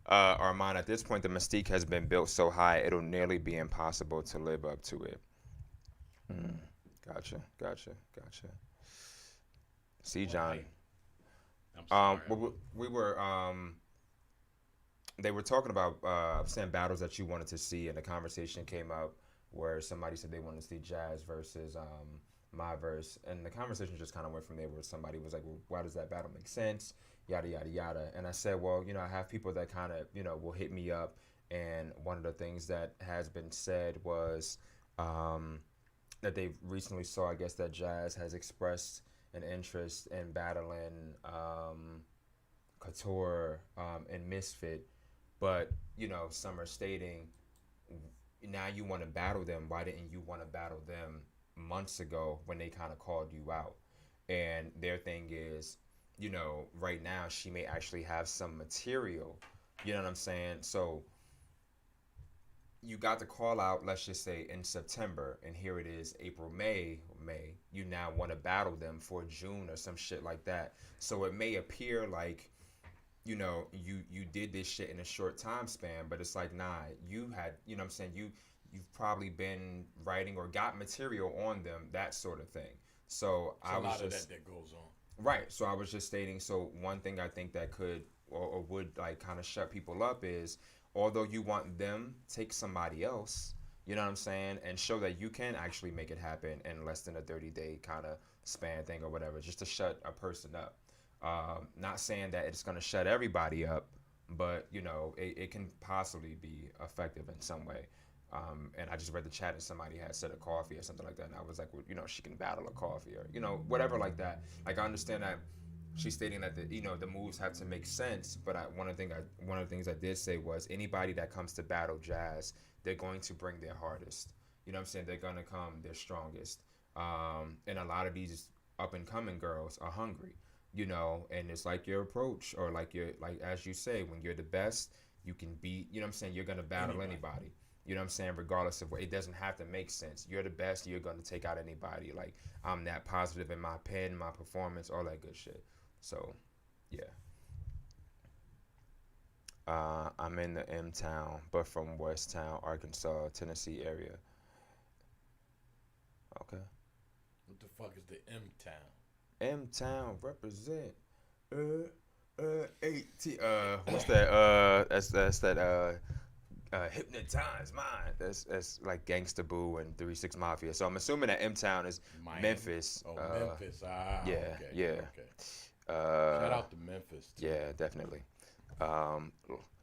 Armand, at this point, the mystique has been built so high, it'll nearly be impossible to live up to it. Gotcha. See, John. I'm sorry. We were they were talking about some battles that you wanted to see, and the conversation came up where somebody said they wanted to see Jazz versus my verse, and the conversation just kind of went from there where somebody was like, well, why does that battle make sense? Yada, yada, yada. And I said, well, you know, I have people that kind of, you know, will hit me up, and one of the things that has been said was that they recently saw, I guess, that Jazz has expressed an interest in battling Couture and Misfit, but, you know, some are stating, now you want to battle them. Why didn't you want to battle them months ago when they kind of called you out? And their thing is, you know, right now she may actually have some material, you know what I'm saying? So you got the call out, let's just say in September, and here it is April, May, you now want to battle them for June or some shit like that. So it may appear like, you know, you did this shit in a short time span, but it's like, nah, you had, you know what I'm saying, you've probably been writing or got material on them, that sort of thing. So I was a lot just, of that goes on. Right. So I was just stating, so one thing I think that could or would like kind of shut people up is, although you want them, take somebody else, you know what I'm saying, and show that you can actually make it happen in less than a 30-day kind of span thing or whatever, just to shut a person up. Not saying that it's going to shut everybody up, but, you know, it can possibly be effective in some way. And I just read the chat and somebody had said a coffee or something like that, and I was like, well, you know, she can battle a coffee or, you know, whatever like that. Like, I understand that she's stating that the, you know, the moves have to make sense, but one of the things I did say was, anybody that comes to battle Jazz, they're going to bring their hardest. You know what I'm saying? They're gonna come their strongest. And a lot of these up and coming girls are hungry, you know, and it's like your approach, or like as you say, when you're the best, you can beat, you know what I'm saying, you're gonna battle anybody. You know what I'm saying? Regardless of what, it doesn't have to make sense. You're the best, you're gonna take out anybody. Like, I'm that positive in my pen, my performance, all that good shit. So, yeah. I'm in the M town, but from West Town, Arkansas, Tennessee area. Okay. What the fuck is the M town? M town represent. 18. What's that? That's that. Hypnotize Mind. That's like Gangsta Boo and 3-6 Mafia. So I'm assuming that M town is Miami? Memphis. Oh, Memphis. Yeah, okay, yeah. Okay. Shout out to Memphis too. Yeah, definitely. Um,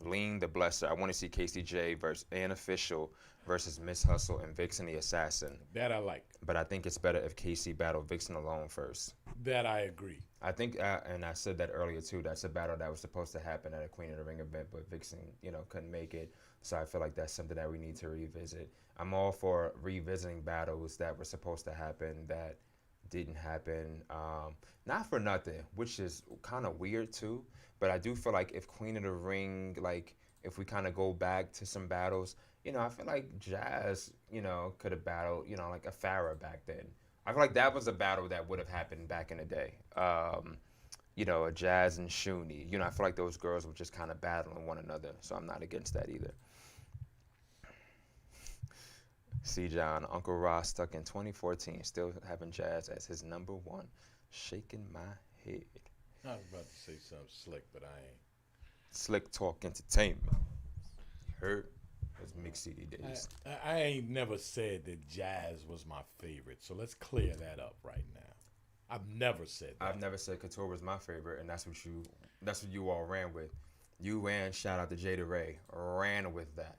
Lean the Blesser. I want to see KCJ versus Ann Official versus Miss Hustle and Vixen the Assassin. That I like. But I think it's better if KC battled Vixen alone first. That I agree. I think, and I said that earlier too. That's a battle that was supposed to happen at a Queen of the Ring event, but Vixen, couldn't make it. So I feel like that's something that we need to revisit. I'm all for revisiting battles that were supposed to happen that didn't happen. Not for nothing, which is kind of weird too. But I do feel like if Queen of the Ring, like if we kind of go back to some battles, I feel like Jazz, could have battled, like a Farrah back then. I feel like that was a battle that would have happened back in the day. A Jazz and Shuni. I feel like those girls were just kind of battling one another. So I'm not against that either. See, John, Uncle Ross stuck in 2014, still having Jazz as his #1. Shaking my head. I was about to say something slick, but I ain't. Slick Talk Entertainment. Heard? Those Mix CD days. I ain't never said that Jazz was my favorite, so let's clear that up right now. I've never said that. I've never said Couture was my favorite, and that's what you all ran with. You ran, shout out to Jada Ray, ran with that.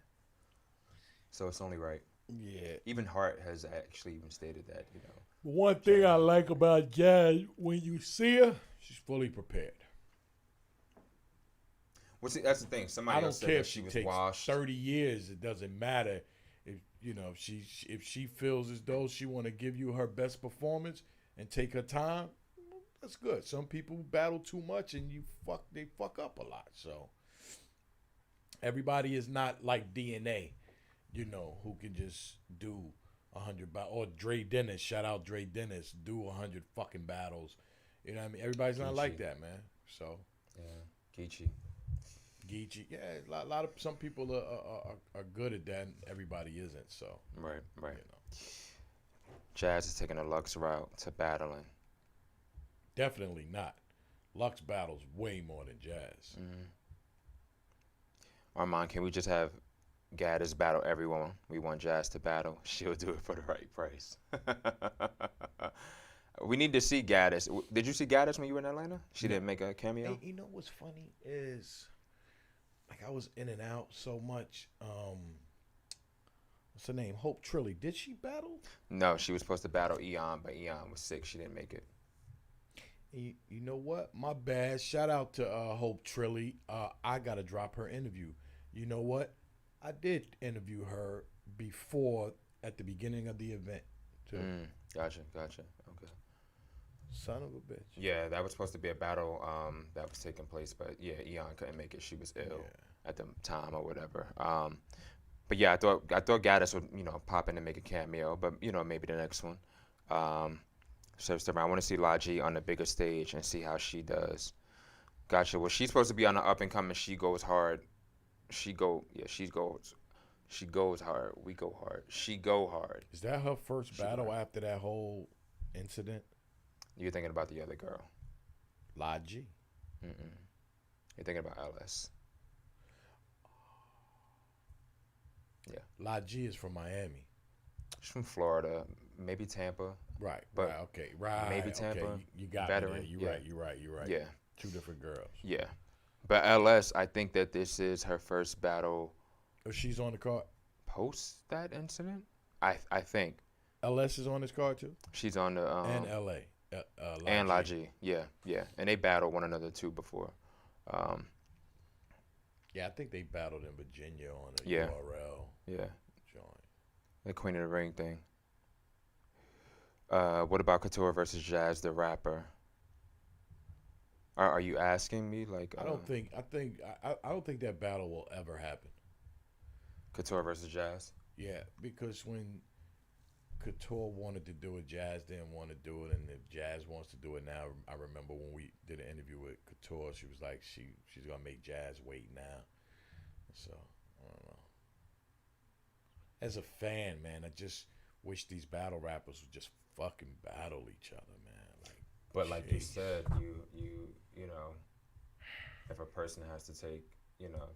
So it's only right. Yeah. Even Hart has actually even stated that, One thing I like about Jazz, when you see her, she's fully prepared. Well, see, that's the thing. Somebody else said that she was washed. 30 years, it doesn't matter. If she feels as though she want to give you her best performance and take her time, that's good. Some people battle too much and they fuck up a lot. So everybody is not like DNA, who can just do 100 battles. Or Dre Dennis, shout out Dre Dennis, do 100 fucking battles. You know what I mean? Everybody's not like that, man. So yeah, Geechee, yeah, a lot of some people are good at that, and everybody isn't. So right. Jazz is taking a Lux route to battling. Definitely not. Lux battles way more than Jazz. Armand, can we just have Gaddis battle everyone? We want Jazz to battle. She'll do it for the right price. We need to see Gaddis. Did you see Gaddis when you were in Atlanta? She didn't make a cameo? Hey, you know what's funny is, like, I was in and out so much. What's her name? Hope Trilly. Did she battle? No, she was supposed to battle Eon, but Eon was sick. She didn't make it. You know what? My bad. Shout out to Hope Trilly. I got to drop her interview. You know what? I did interview her before, at the beginning of the event, too. Gotcha. Okay. Son of a bitch. Yeah, that was supposed to be a battle that was taking place, but yeah, Eon couldn't make it. She was ill at the time or whatever. But yeah, I thought Gaddis would pop in and make a cameo, but maybe the next one. So I want to see Laji on the bigger stage and see how she does. Gotcha. Well, she's supposed to be on the up and coming. She goes hard. She goes hard. We go hard. She go hard. Is that her first battle after that whole incident? You're thinking about the other girl. Laji? You're thinking about LS. Yeah. Laji is from Miami. She's from Florida, maybe Tampa. Right. But maybe Tampa. Okay. You got veteran. me. You're right. Yeah. Two different girls. Yeah. But LS, I think that this is her first battle. Oh, she's on the card? Post that incident? I think. LS is on this card too? She's on the... and LA. And Laji. Yeah. And they battled one another too before. Yeah, I think they battled in Virginia on a URL. Yeah. Joint. The Queen of the Ring thing. What about Couture versus Jazz the rapper? Are you asking me like? I don't think that battle will ever happen. Couture versus Jazz. Yeah, because when Couture wanted to do it, Jazz didn't want to do it, and if Jazz wants to do it now, I remember when we did an interview with Couture, she was like, she's gonna make Jazz wait now. So I don't know. As a fan, man, I just wish these battle rappers would just fucking battle each other, man. But like you said, you know, if a person has to take,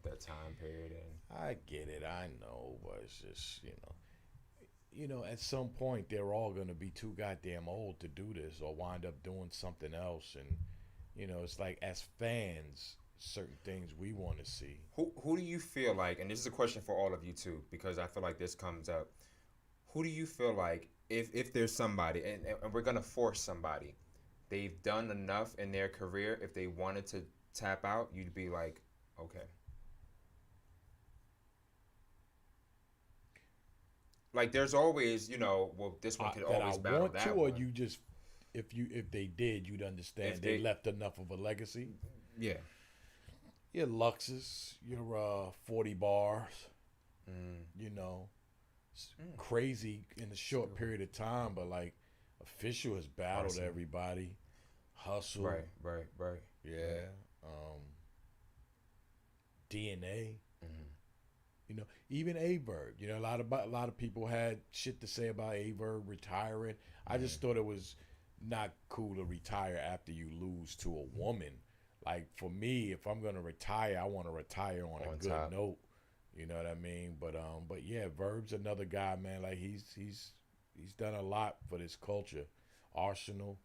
that time period and I get it, I know, but it's just, at some point they're all gonna be too goddamn old to do this or wind up doing something else, and it's like as fans, certain things we want to see. Who do you feel like, and this is a question for all of you too, because I feel like this comes up. Who do you feel like if there's somebody, and we're gonna force somebody, they've done enough in their career, if they wanted to tap out, you'd be like, okay. Like there's always, well, this one could always battle that to, one. Or you just, if they did, you'd understand If they they left enough of a legacy. Yeah. Your Luxus, your 40 bars, crazy in a short period of time, but like Official has battled everybody. Hustle. Right. Yeah. DNA. Even A.B.A.R.R.S. A lot of people had shit to say about A.B.A.R.R.S. retiring. I just thought it was not cool to retire after you lose to a woman. Like for me, if I'm gonna retire, I want to retire on a good note. You know what I mean? But yeah, Verb's another guy, man. Like he's done a lot for this culture. Arsenal.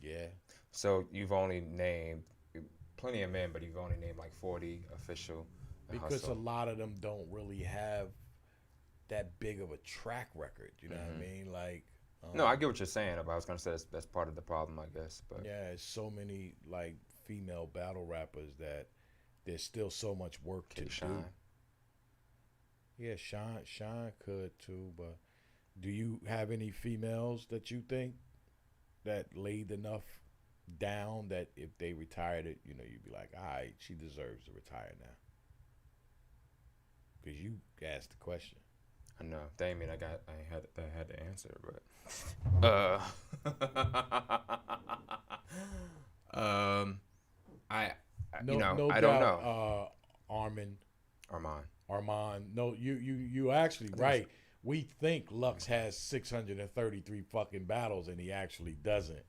Yeah. So you've only named plenty of men, but you've only named like 40 Official. Because a lot of them don't really have that big of a track record. You know what I mean? Like. No, I get what you're saying. But I was gonna say that's part of the problem, I guess. But yeah, it's so many like female battle rappers that there's still so much work to do. Yeah, Shine could too. But do you have any females that you think that laid enough down that if they retired it, you'd be like, all right, she deserves to retire now? Because you asked the question. I know. Damien, I had to answer, but I don't know. Armand. No, you actually right. We think Lux has 633 fucking battles, and he actually doesn't.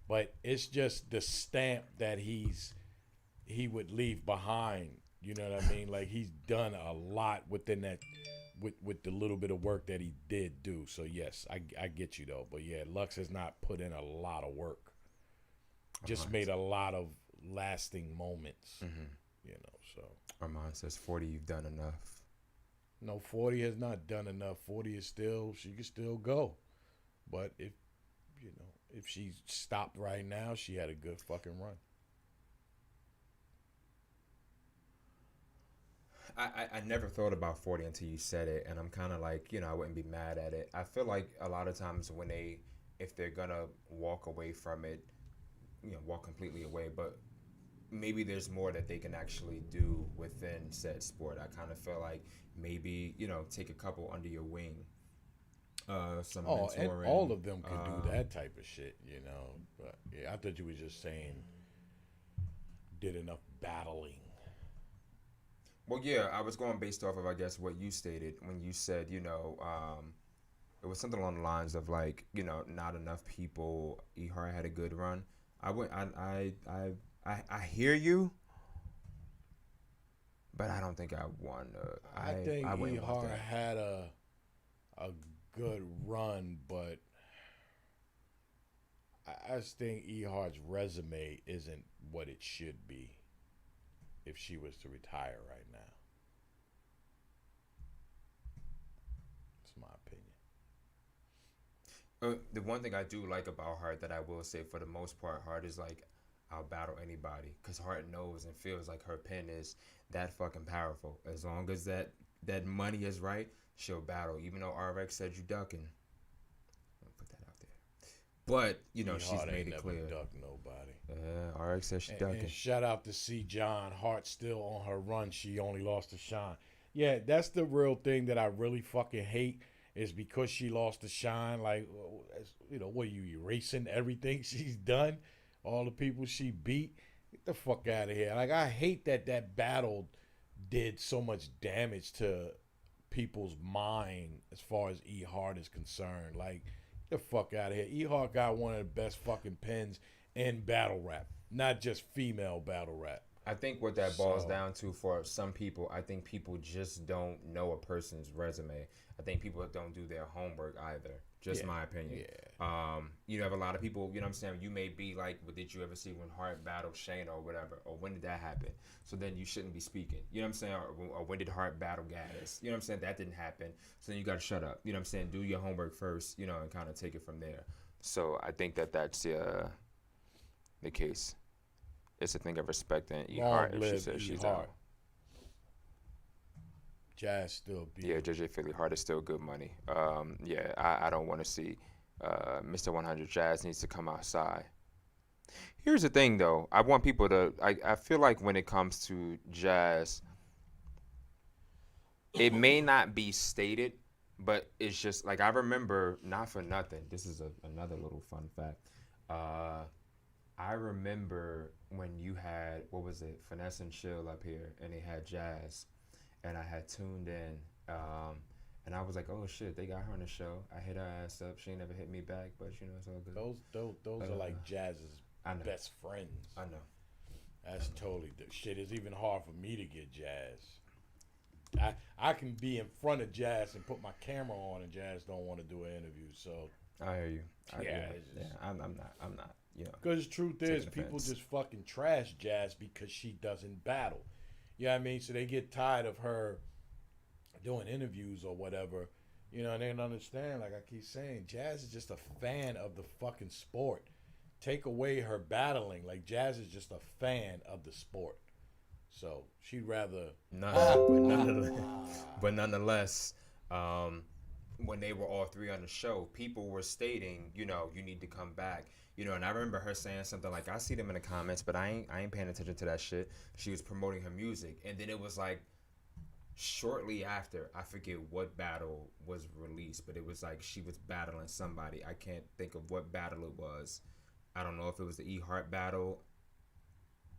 But it's just the stamp that he would leave behind. You know what I mean? Like he's done a lot within that. With the little bit of work that he did do. So yes, I get you though. But yeah, Lux has not put in a lot of work. Just made a lot of lasting moments. So Armand says 40 you've done enough. No, 40 has not done enough. 40 is still, she can still go. But if she stopped right now, she had a good fucking run. I never thought about 40 until you said it, and I'm kind of like, I wouldn't be mad at it. I feel like a lot of times if they're gonna walk away from it, walk completely away, but maybe there's more that they can actually do within said sport. I kind of feel like maybe, take a couple under your wing. Some mentoring. And all of them can do that type of shit, But yeah, I thought you were just saying did enough battling. Well, yeah, I was going based off of, I guess, what you stated when you said, it was something along the lines of like, not enough people. E-Hart had a good run. I hear you, but I don't think I won. I think E-Hart had a good run, but I just think E-Hart's resume isn't what it should be. If she was to retire right now. That's my opinion. The one thing I do like about Hart that I will say for the most part, Hart is like, I'll battle anybody. Because Hart knows and feels like her pen is that fucking powerful. As long as that money is right, she'll battle. Even though RX said you ducking. I'll put that out there. But, she's made it clear. Duck nobody. Yeah, RX says she ducking. And shout out to C. John. Hart still on her run. She only lost to Shine. Yeah, that's the real thing that I really fucking hate is because she lost to Shine. Like, what are you erasing everything she's done? All the people she beat? Get the fuck out of here. Like, I hate that battle did so much damage to people's mind as far as E-Hart is concerned. Like, get the fuck out of here. E-Hart got one of the best fucking pens in battle rap, not just female battle rap. I think what that boils down to for some people, I think people just don't know a person's resume. I think people don't do their homework either. Just my opinion. Yeah. You have a lot of people, you know what I'm saying? You may be like, what did you ever see when Hart battled Shayna or whatever? Or when did that happen? So then you shouldn't be speaking. You know what I'm saying? Or when did Hart battle Gaddis? You know what I'm saying? That didn't happen. So then you got to shut up. You know what I'm saying? Do your homework first, you know, and kind of take it from there. So I think that's the case. It's a thing of respecting E-Hart if she says she's out. Jazz still be. Yeah, JJ Philly Hart is still good money. Yeah, I don't want to see Mr. 100 Jazz needs to come outside. Here's the thing, though. I want people to. I feel like when it comes to Jazz, it may not be stated, but it's just like I remember. Not for nothing. This is another little fun fact. I remember when you had, what was it, Finesse and Chill up here, and they had Jazz, and I had tuned in, and I was like, oh shit, they got her on the show. I hit her ass up. She ain't never hit me back, but you know, it's all good. Those are like Jazz's best friends. I know. That's totally shit. It's even hard for me to get Jazz. I can be in front of Jazz and put my camera on, and Jazz don't want to do an interview. So I hear you. I'm not. Yeah. Because the truth is, people just fucking trash Jazz because she doesn't battle. You know what I mean? So they get tired of her doing interviews or whatever. You know, and they don't understand. Like I keep saying, Jazz is just a fan of the fucking sport. Take away her battling. Like, Jazz is just a fan of the sport. So she'd rather. But nonetheless, when they were all three on the show, people were stating, you know, you need to come back. You know, and I remember her saying something like, I see them in the comments, but I ain't paying attention to that shit. She was promoting her music. And then it was like, shortly after, I forget what battle was released, but it was like she was battling somebody. I can't think of what battle it was. I don't know if it was the E-Hart battle.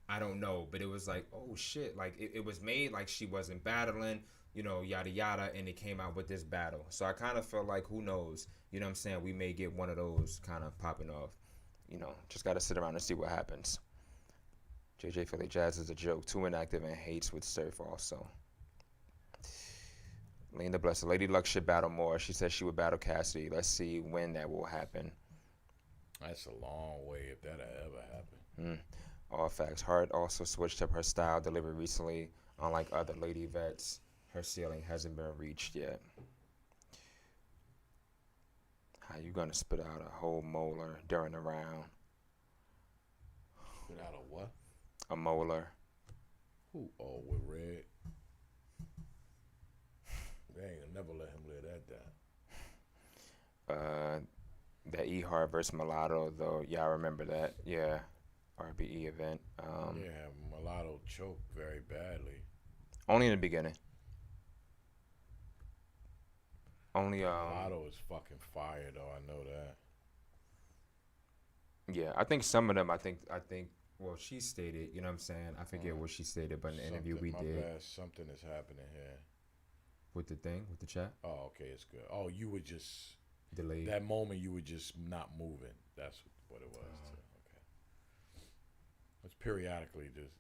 I don't know, but it was like, oh shit. Like, it was made like she wasn't battling, you know, yada yada, and it came out with this battle. So I kind of felt like, who knows? You know what I'm saying? We may get one of those kind of popping off. You know, just got to sit around and see what happens. JJ Philly Jazz is a joke. Too inactive and hates with Surf also. Linda Bless. Lady Luck should battle more. She said she would battle Cassidy. Let's see when that will happen. That's a long way if that'll ever happen. All facts. Hart also switched up her style delivery recently. Unlike other lady vets, her ceiling hasn't been reached yet. How you gonna spit out a whole molar during the round? Spit out a what? A molar. Who? Oh, with Red. They ain't gonna never let him live that down. That E-Hart versus Mulatto, though, y'all remember that? Yeah, RBE event. Yeah, Mulatto choked very badly. Only in the beginning. Only Mulatto is fucking fire, though. I know that. Yeah, I think some of them. I think. Well, she stated. You know what I'm saying? I forget what she stated, but in the interview we did. Bad, something is happening here. With the thing, with the chat. Oh, okay, it's good. Oh, you were just delayed. That moment, you were just not moving. That's what it was. Okay. It's periodically just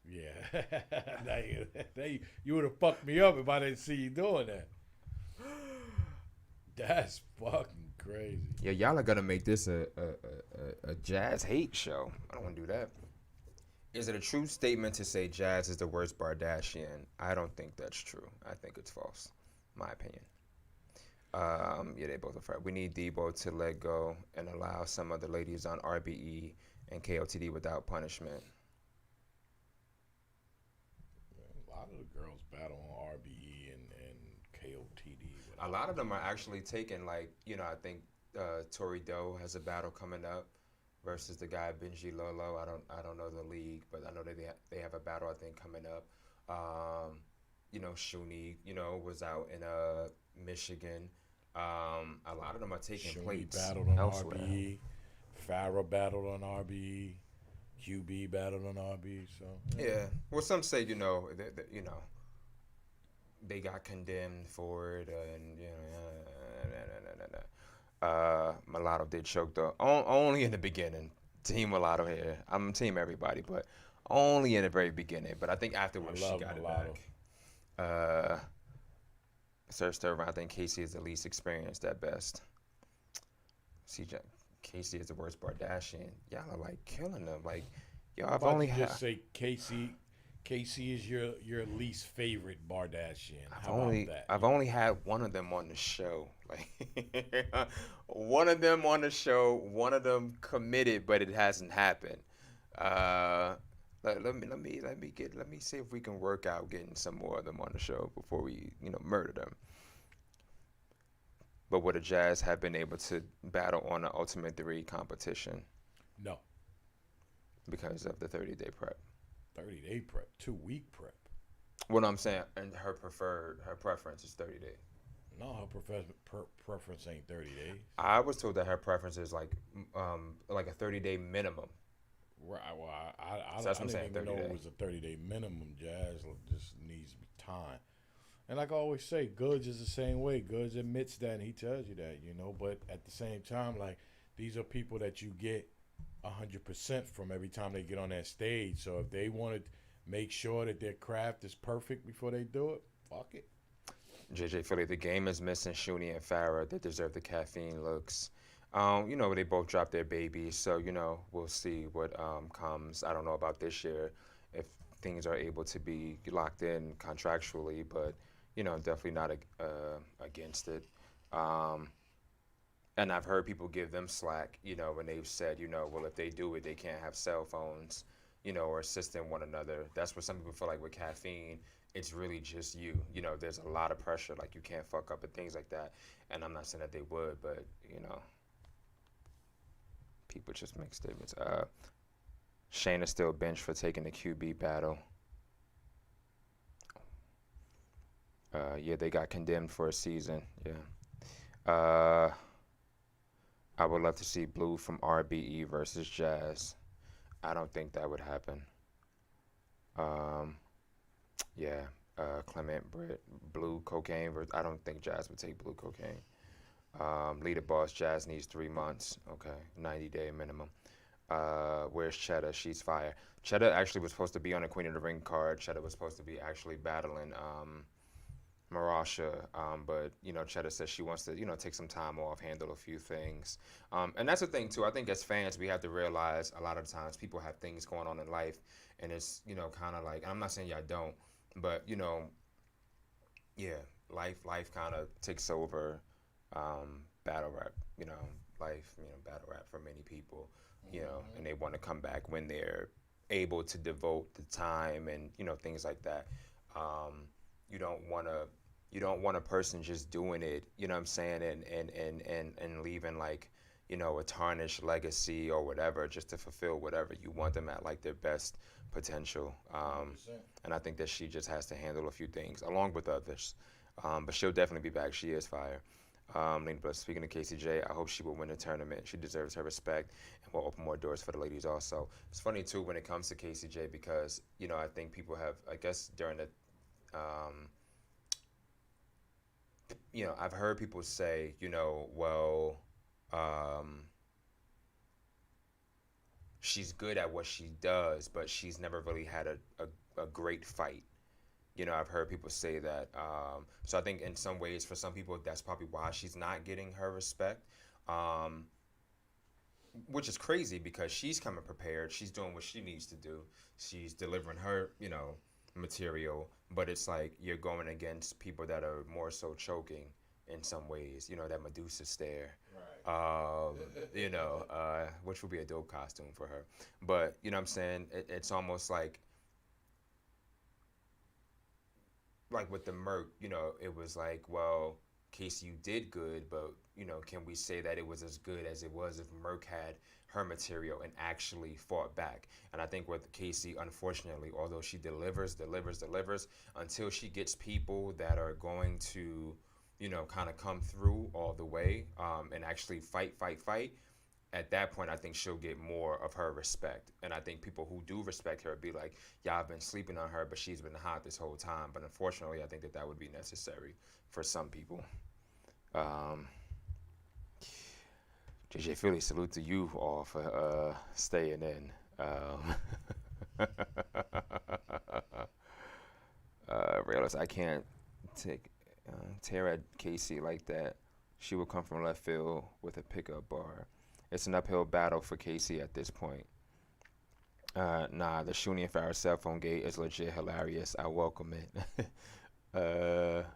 you would have fucked me up if I didn't see you doing that. That's fucking crazy. Yeah, y'all are gonna make this a Jazz hate show. I don't want to do that. Is it a true statement to say Jazz is the worst Bardashian? I don't think that's true. I think it's false. My opinion. Yeah, they both are fair. We need Debo to let go and allow some of the ladies on RBE and KOTD without punishment. A lot of the girls battle on RBE and KOTD. A lot of them are actually taking, like, you know, I think Tori Doe has a battle coming up versus the guy Benji Lolo. I don't know the league, but I know that they have a battle, I think, coming up. You know, Shuni, you know, was out in Michigan. A lot of them are taking Shuni plates battled on elsewhere. RBE. Farrah battled on RBE. QB battled on RBE. So yeah. Well, some say, you know, you know, they got condemned for it, and you know, Mulatto did choke though. Only in the beginning. Team Mulatto here. I'm team everybody, but only in the very beginning, but I think afterwards she love got Mulatto. it back. Search third round. I think Casey is the least experienced at best. CJ, Casey is the worst Bardashian. Y'all are like killing them. Like, yo, I've only had. Just say Casey. Casey is your least favorite Bardashian. I've only had one of them on the show. Like one of them on the show. One of them committed, but it hasn't happened. Let me see if we can work out getting some more of them on the show before we murder them. But would the Jazz have been able to battle on the Ultimate 3 competition? No. Because of the 30-day prep. 30-day prep, 2-week prep. What I'm saying, and her preference is 30 days. No, her preference ain't 30 days. I was told that her preference is like a 30-day minimum. Right. Well, I So that's what I'm didn't saying, even know 30 it was a 30-day minimum. Jazz just needs time. And like I always say, Goods is the same way. Goods admits that, and he tells you that, But at the same time, like, these are people that you get 100% from every time they get on that stage. So if they want to make sure that their craft is perfect before they do it, fuck it. JJ Philly, the game is missing Shuni and Farrah. They deserve the caffeine looks. They both dropped their babies, so we'll see what comes. I don't know about this year if things are able to be locked in contractually, but definitely not against it. And I've heard people give them slack, when they've said, well, if they do it, they can't have cell phones, or assisting one another. That's what some people feel like with caffeine. It's really just you. There's a lot of pressure, like you can't fuck up and things like that. And I'm not saying that they would, but, people just make statements. Shane is still benched for taking the QB battle. Yeah, they got condemned for a season. Yeah. I would love to see Blue from RBE versus Jazz. I don't think that would happen. Yeah. Clement Britt, Blue cocaine. I don't think Jazz would take Blue cocaine. Leader boss, Jazz needs 3 months. Okay, 90-day minimum. Where's Cheddar? She's fire. Cheddar actually was supposed to be on the Queen of the Ring card. Cheddar was supposed to be actually battling Marasha, but Cheddar says she wants to take some time off, handle a few things, and that's the thing too. I think as fans we have to realize a lot of times people have things going on in life, and it's kind of like, and I'm not saying y'all don't, but yeah, life kind of takes over battle rap, battle rap for many people, and they want to come back when they're able to devote the time and things like that. You don't want a person just doing it, you know what I'm saying, and leaving like, a tarnished legacy or whatever just to fulfill whatever. You want them at like their best potential. And I think that she just has to handle a few things along with others. But she'll definitely be back. She is fire. But speaking of KCJ, I hope she will win the tournament. She deserves her respect and will open more doors for the ladies also. It's funny too when it comes to KCJ because, I think people have, I guess during the I've heard people say, she's good at what she does, but she's never really had a great fight. I've heard people say that. So I think in some ways, for some people, that's probably why she's not getting her respect, which is crazy because she's coming prepared. She's doing what she needs to do. She's delivering her, material, but it's like you're going against people that are more so choking in some ways, that Medusa stare, right. Which would be a dope costume for her. But, what I'm saying? It's almost like with the Merc, it was like, well, Casey, you did good, but, can we say that it was as good as it was if Merc had her material and actually fought back? And I think with Casey, unfortunately, although she delivers, until she gets people that are going to, kind of come through all the way and actually fight, at that point, I think she'll get more of her respect. And I think people who do respect her be like, yeah, I've been sleeping on her, but she's been hot this whole time. But unfortunately, I think that would be necessary for some people. JJ Philly, salute to you all for staying in. Realist, I can't take tear at Casey like that. She will come from left field with a pickup bar. It's an uphill battle for Casey at this point. Nah, the Shuni and Farrah cell phone gate is legit hilarious. I welcome it. Let's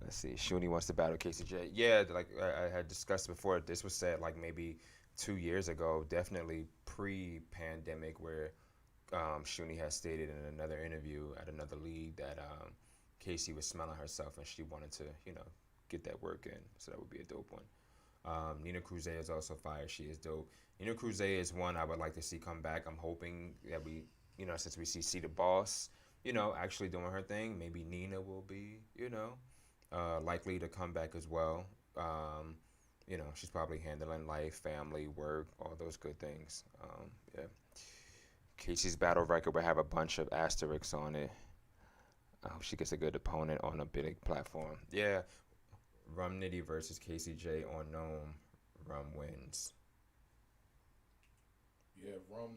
see. Shuni wants to battle Casey J. Yeah, like I had discussed before, this was said like maybe 2 years ago, definitely pre-pandemic, where Shuni has stated in another interview at another league that Casey was smelling herself and she wanted to, get that work in. So that would be a dope one. Nina Cruz is also fire. She is dope. Nina Cruz is one I would like to see come back. I'm hoping that we, since we see the boss, actually doing her thing, maybe Nina will be, likely to come back as well. She's probably handling life, family, work, all those good things. Yeah. Casey's battle record will have a bunch of asterisks on it. I hope she gets a good opponent on a big platform. Yeah. Rum Nitty versus Casey J on Gnome. Rum wins. Yeah, if Rum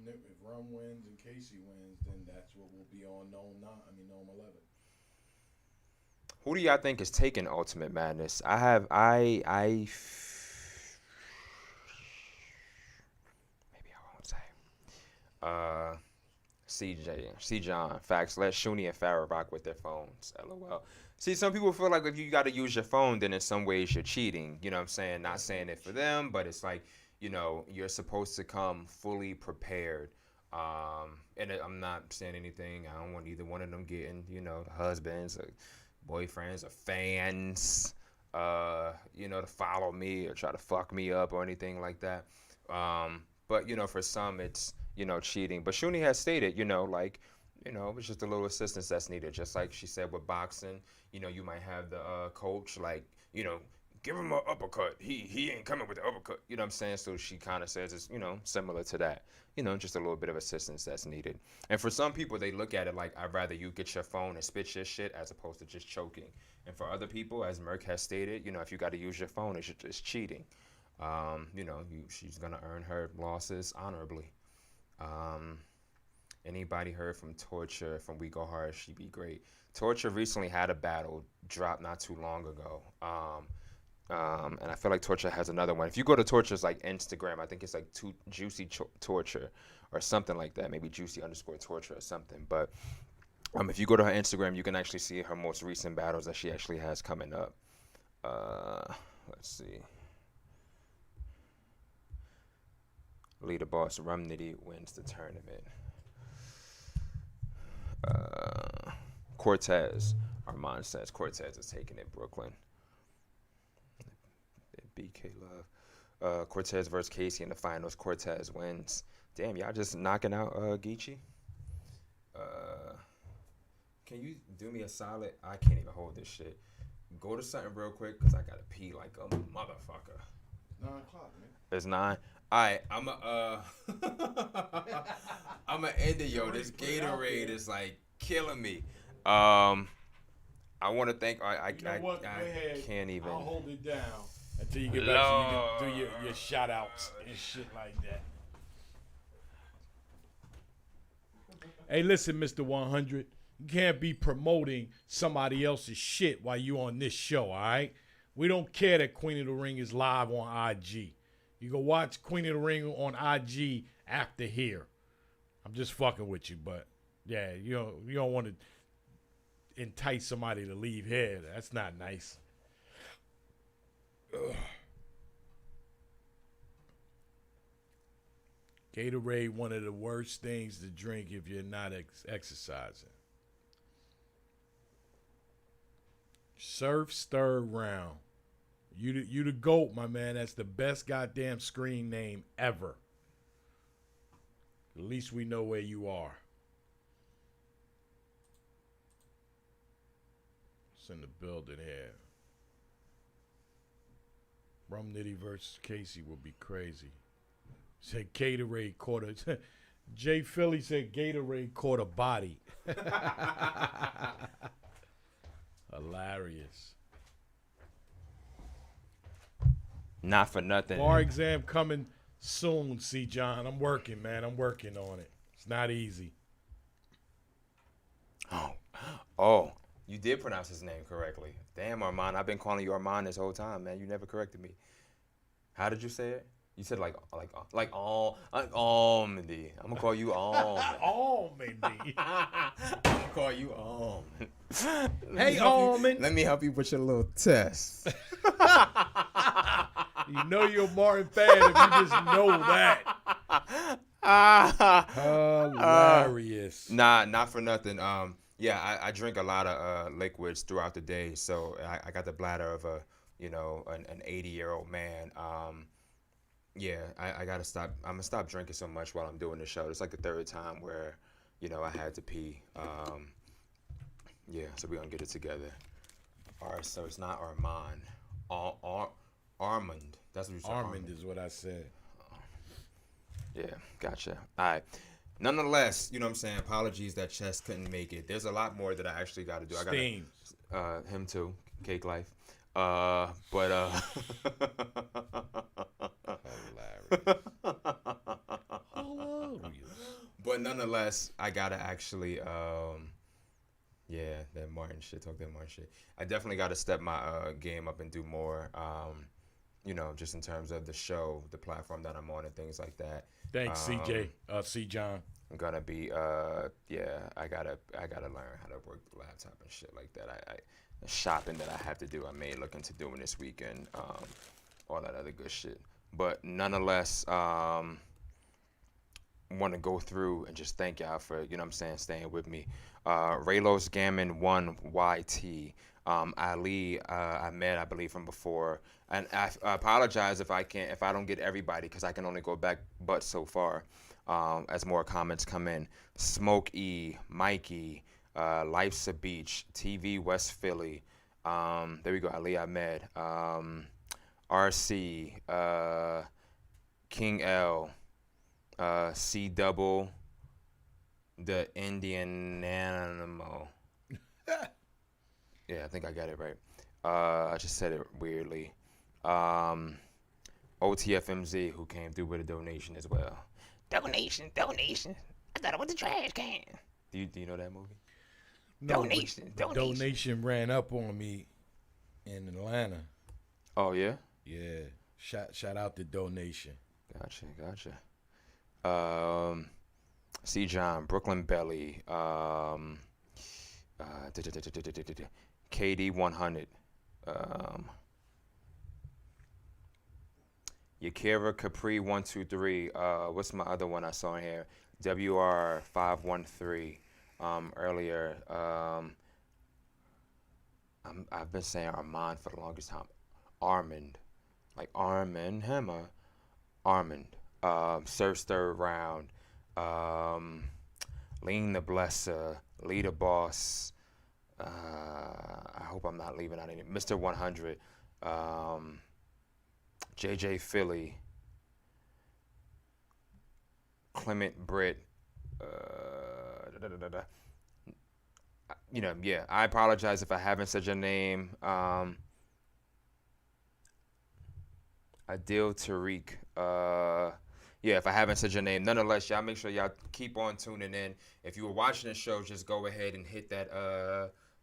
wins and Casey wins, then that's what will be on Gnome 11. Who do y'all think is taking Ultimate Madness? Maybe I won't say. C. John. Facts. Let Shuni and Farrah rock with their phones. LOL. See, some people feel like if you got to use your phone, then in some ways you're cheating. You know what I'm saying? Not saying it for them, but it's like, you're supposed to come fully prepared. And I'm not saying anything. I don't want either one of them getting, the husbands or boyfriends or fans, to follow me or try to fuck me up or anything like that. But, for some, it's, cheating. But Shuni has stated, it's just a little assistance that's needed. Just like she said with boxing, you might have the coach, give him an uppercut. He ain't coming with the uppercut. You know what I'm saying? So she kind of says it's, similar to that. Just a little bit of assistance that's needed. And for some people, they look at it like, I'd rather you get your phone and spit your shit as opposed to just choking. And for other people, as Merck has stated, if you got to use your phone, it's just cheating. She's going to earn her losses honorably. Anybody heard from Torture from We Go Hard? She'd be great. Torture recently had a battle drop not too long ago. And I feel like Torture has another one. If you go to Torture's Instagram, I think it's Juicy Torture or something like that. Maybe Juicy_Torture or something. But if you go to her Instagram, you can actually see her most recent battles that she actually has coming up. Let's see. Leader boss Rum Nitty wins the tournament. Cortez. Armand says Cortez is taking it Brooklyn. BK Love. Cortez versus Casey in the finals. Cortez wins. Damn, y'all just knocking out Geechee. Can you do me a solid? I can't even hold this shit. Go to something real quick because I gotta pee like a motherfucker. 9 o'clock, man. It's 9. Alright, I'ma end it, yo. This Gatorade is killing me. I want to thank. I can't even. I'll hold it down until you get back so you can do your shout outs and shit like that. Hey, listen, Mr. 100. You can't be promoting somebody else's shit while you on this show, all right? We don't care that Queen of the Ring is live on IG. You go watch Queen of the Ring on IG after here. I'm just fucking with you, but yeah, you don't want to entice somebody to leave here. That's not nice. Ugh. Gatorade, one of the worst things to drink if you're not exercising. Surf's third round. You the GOAT, my man. That's the best goddamn screen name ever. At least we know where you are. It's in the building here. Rum Nitty versus Casey will be crazy. Said Gatorade caught a... Jay Philly said Gatorade caught a body. Hilarious. Not for nothing. Bar exam coming soon, C. John. I'm working, man. I'm working on it. It's not easy. Oh, you did pronounce his name correctly. Damn, Armand. I've been calling you Armand this whole time, man. You never corrected me. How did you say it? You said like Almondy. I'm gonna call you Almond. Almondy. I'm gonna call you Almond. Hey, Almond. Let me help you with your little test. You know you're a Martin fan if you just know that. Hilarious. Nah, not for nothing. Yeah, I drink a lot of liquids throughout the day, so I got the bladder of an 80-year-old man. Yeah, I gotta stop. I'm gonna stop drinking so much while I'm doing the show. It's like the third time where, I had to pee. Yeah, so we're gonna get it together. All right, so it's not Armand. Armand. That's what you said. Armand is what I said. Yeah, gotcha. All right. Nonetheless, you know what I'm saying? Apologies that Chess couldn't make it. There's a lot more that I actually got to do. Steam. I got him too. Cake Life. Hilarious. But nonetheless, I gotta actually, that Martin shit. Talk that Martin shit. I definitely gotta step my game up and do more. Just in terms of the show, the platform that I'm on, and things like that. Thanks, CJ. C. John. I'm gonna be, I gotta learn how to work the laptop and shit like that. The shopping that I have to do, I may look into doing this weekend. All that other good shit. But nonetheless, want to go through and just thank y'all for, staying with me. Raylos Gammon 1YT. Ali, I met, I believe, from before. And I apologize if I don't get everybody, because I can only go back but so far as more comments come in. Smoke E, Mikey, Life's a Beach, TV West Philly. There we go, Ali Ahmed. RC, King L, C Double, the Indian Animal. Yeah, I think I got it right. I just said it weirdly. OTFMZ, who came through with a donation as well. Donation. I thought it was a trash can. Do you know that movie? No, donation ran up on me in Atlanta. Oh, yeah? Yeah. Shout out to donation. Gotcha. C. John, Brooklyn Belly, KD 100, Yakira Capri 123. What's my other one I saw in here? WR 513. Earlier. I've been saying Armand for the longest time. Armand, like Armand Hammer. Armand. Surf's third round. Lean the Blesser. Leader Boss. I hope I'm not leaving out any. Mr. 100. JJ Philly. Clement Britt. I apologize if I haven't said your name. Adil Tariq. If I haven't said your name. Nonetheless, y'all make sure y'all keep on tuning in. If you were watching the show, just go ahead and hit that,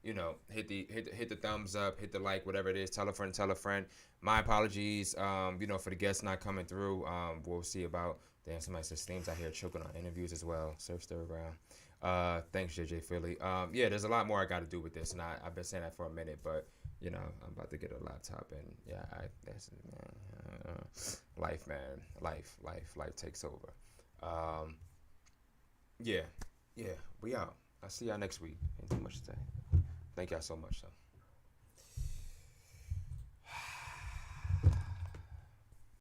hit the thumbs up, hit the like, whatever it is. Tell a friend. My apologies, for the guests not coming through. We'll see about. Damn, somebody says Steam's out here choking on interviews as well. Surf's third round. Thanks, JJ Philly. There's a lot more I got to do with this, and I've been saying that for a minute, but I'm about to get a laptop, and life, man, life takes over. We out. I'll see y'all next week. Ain't too much to say. Thank y'all so much, though.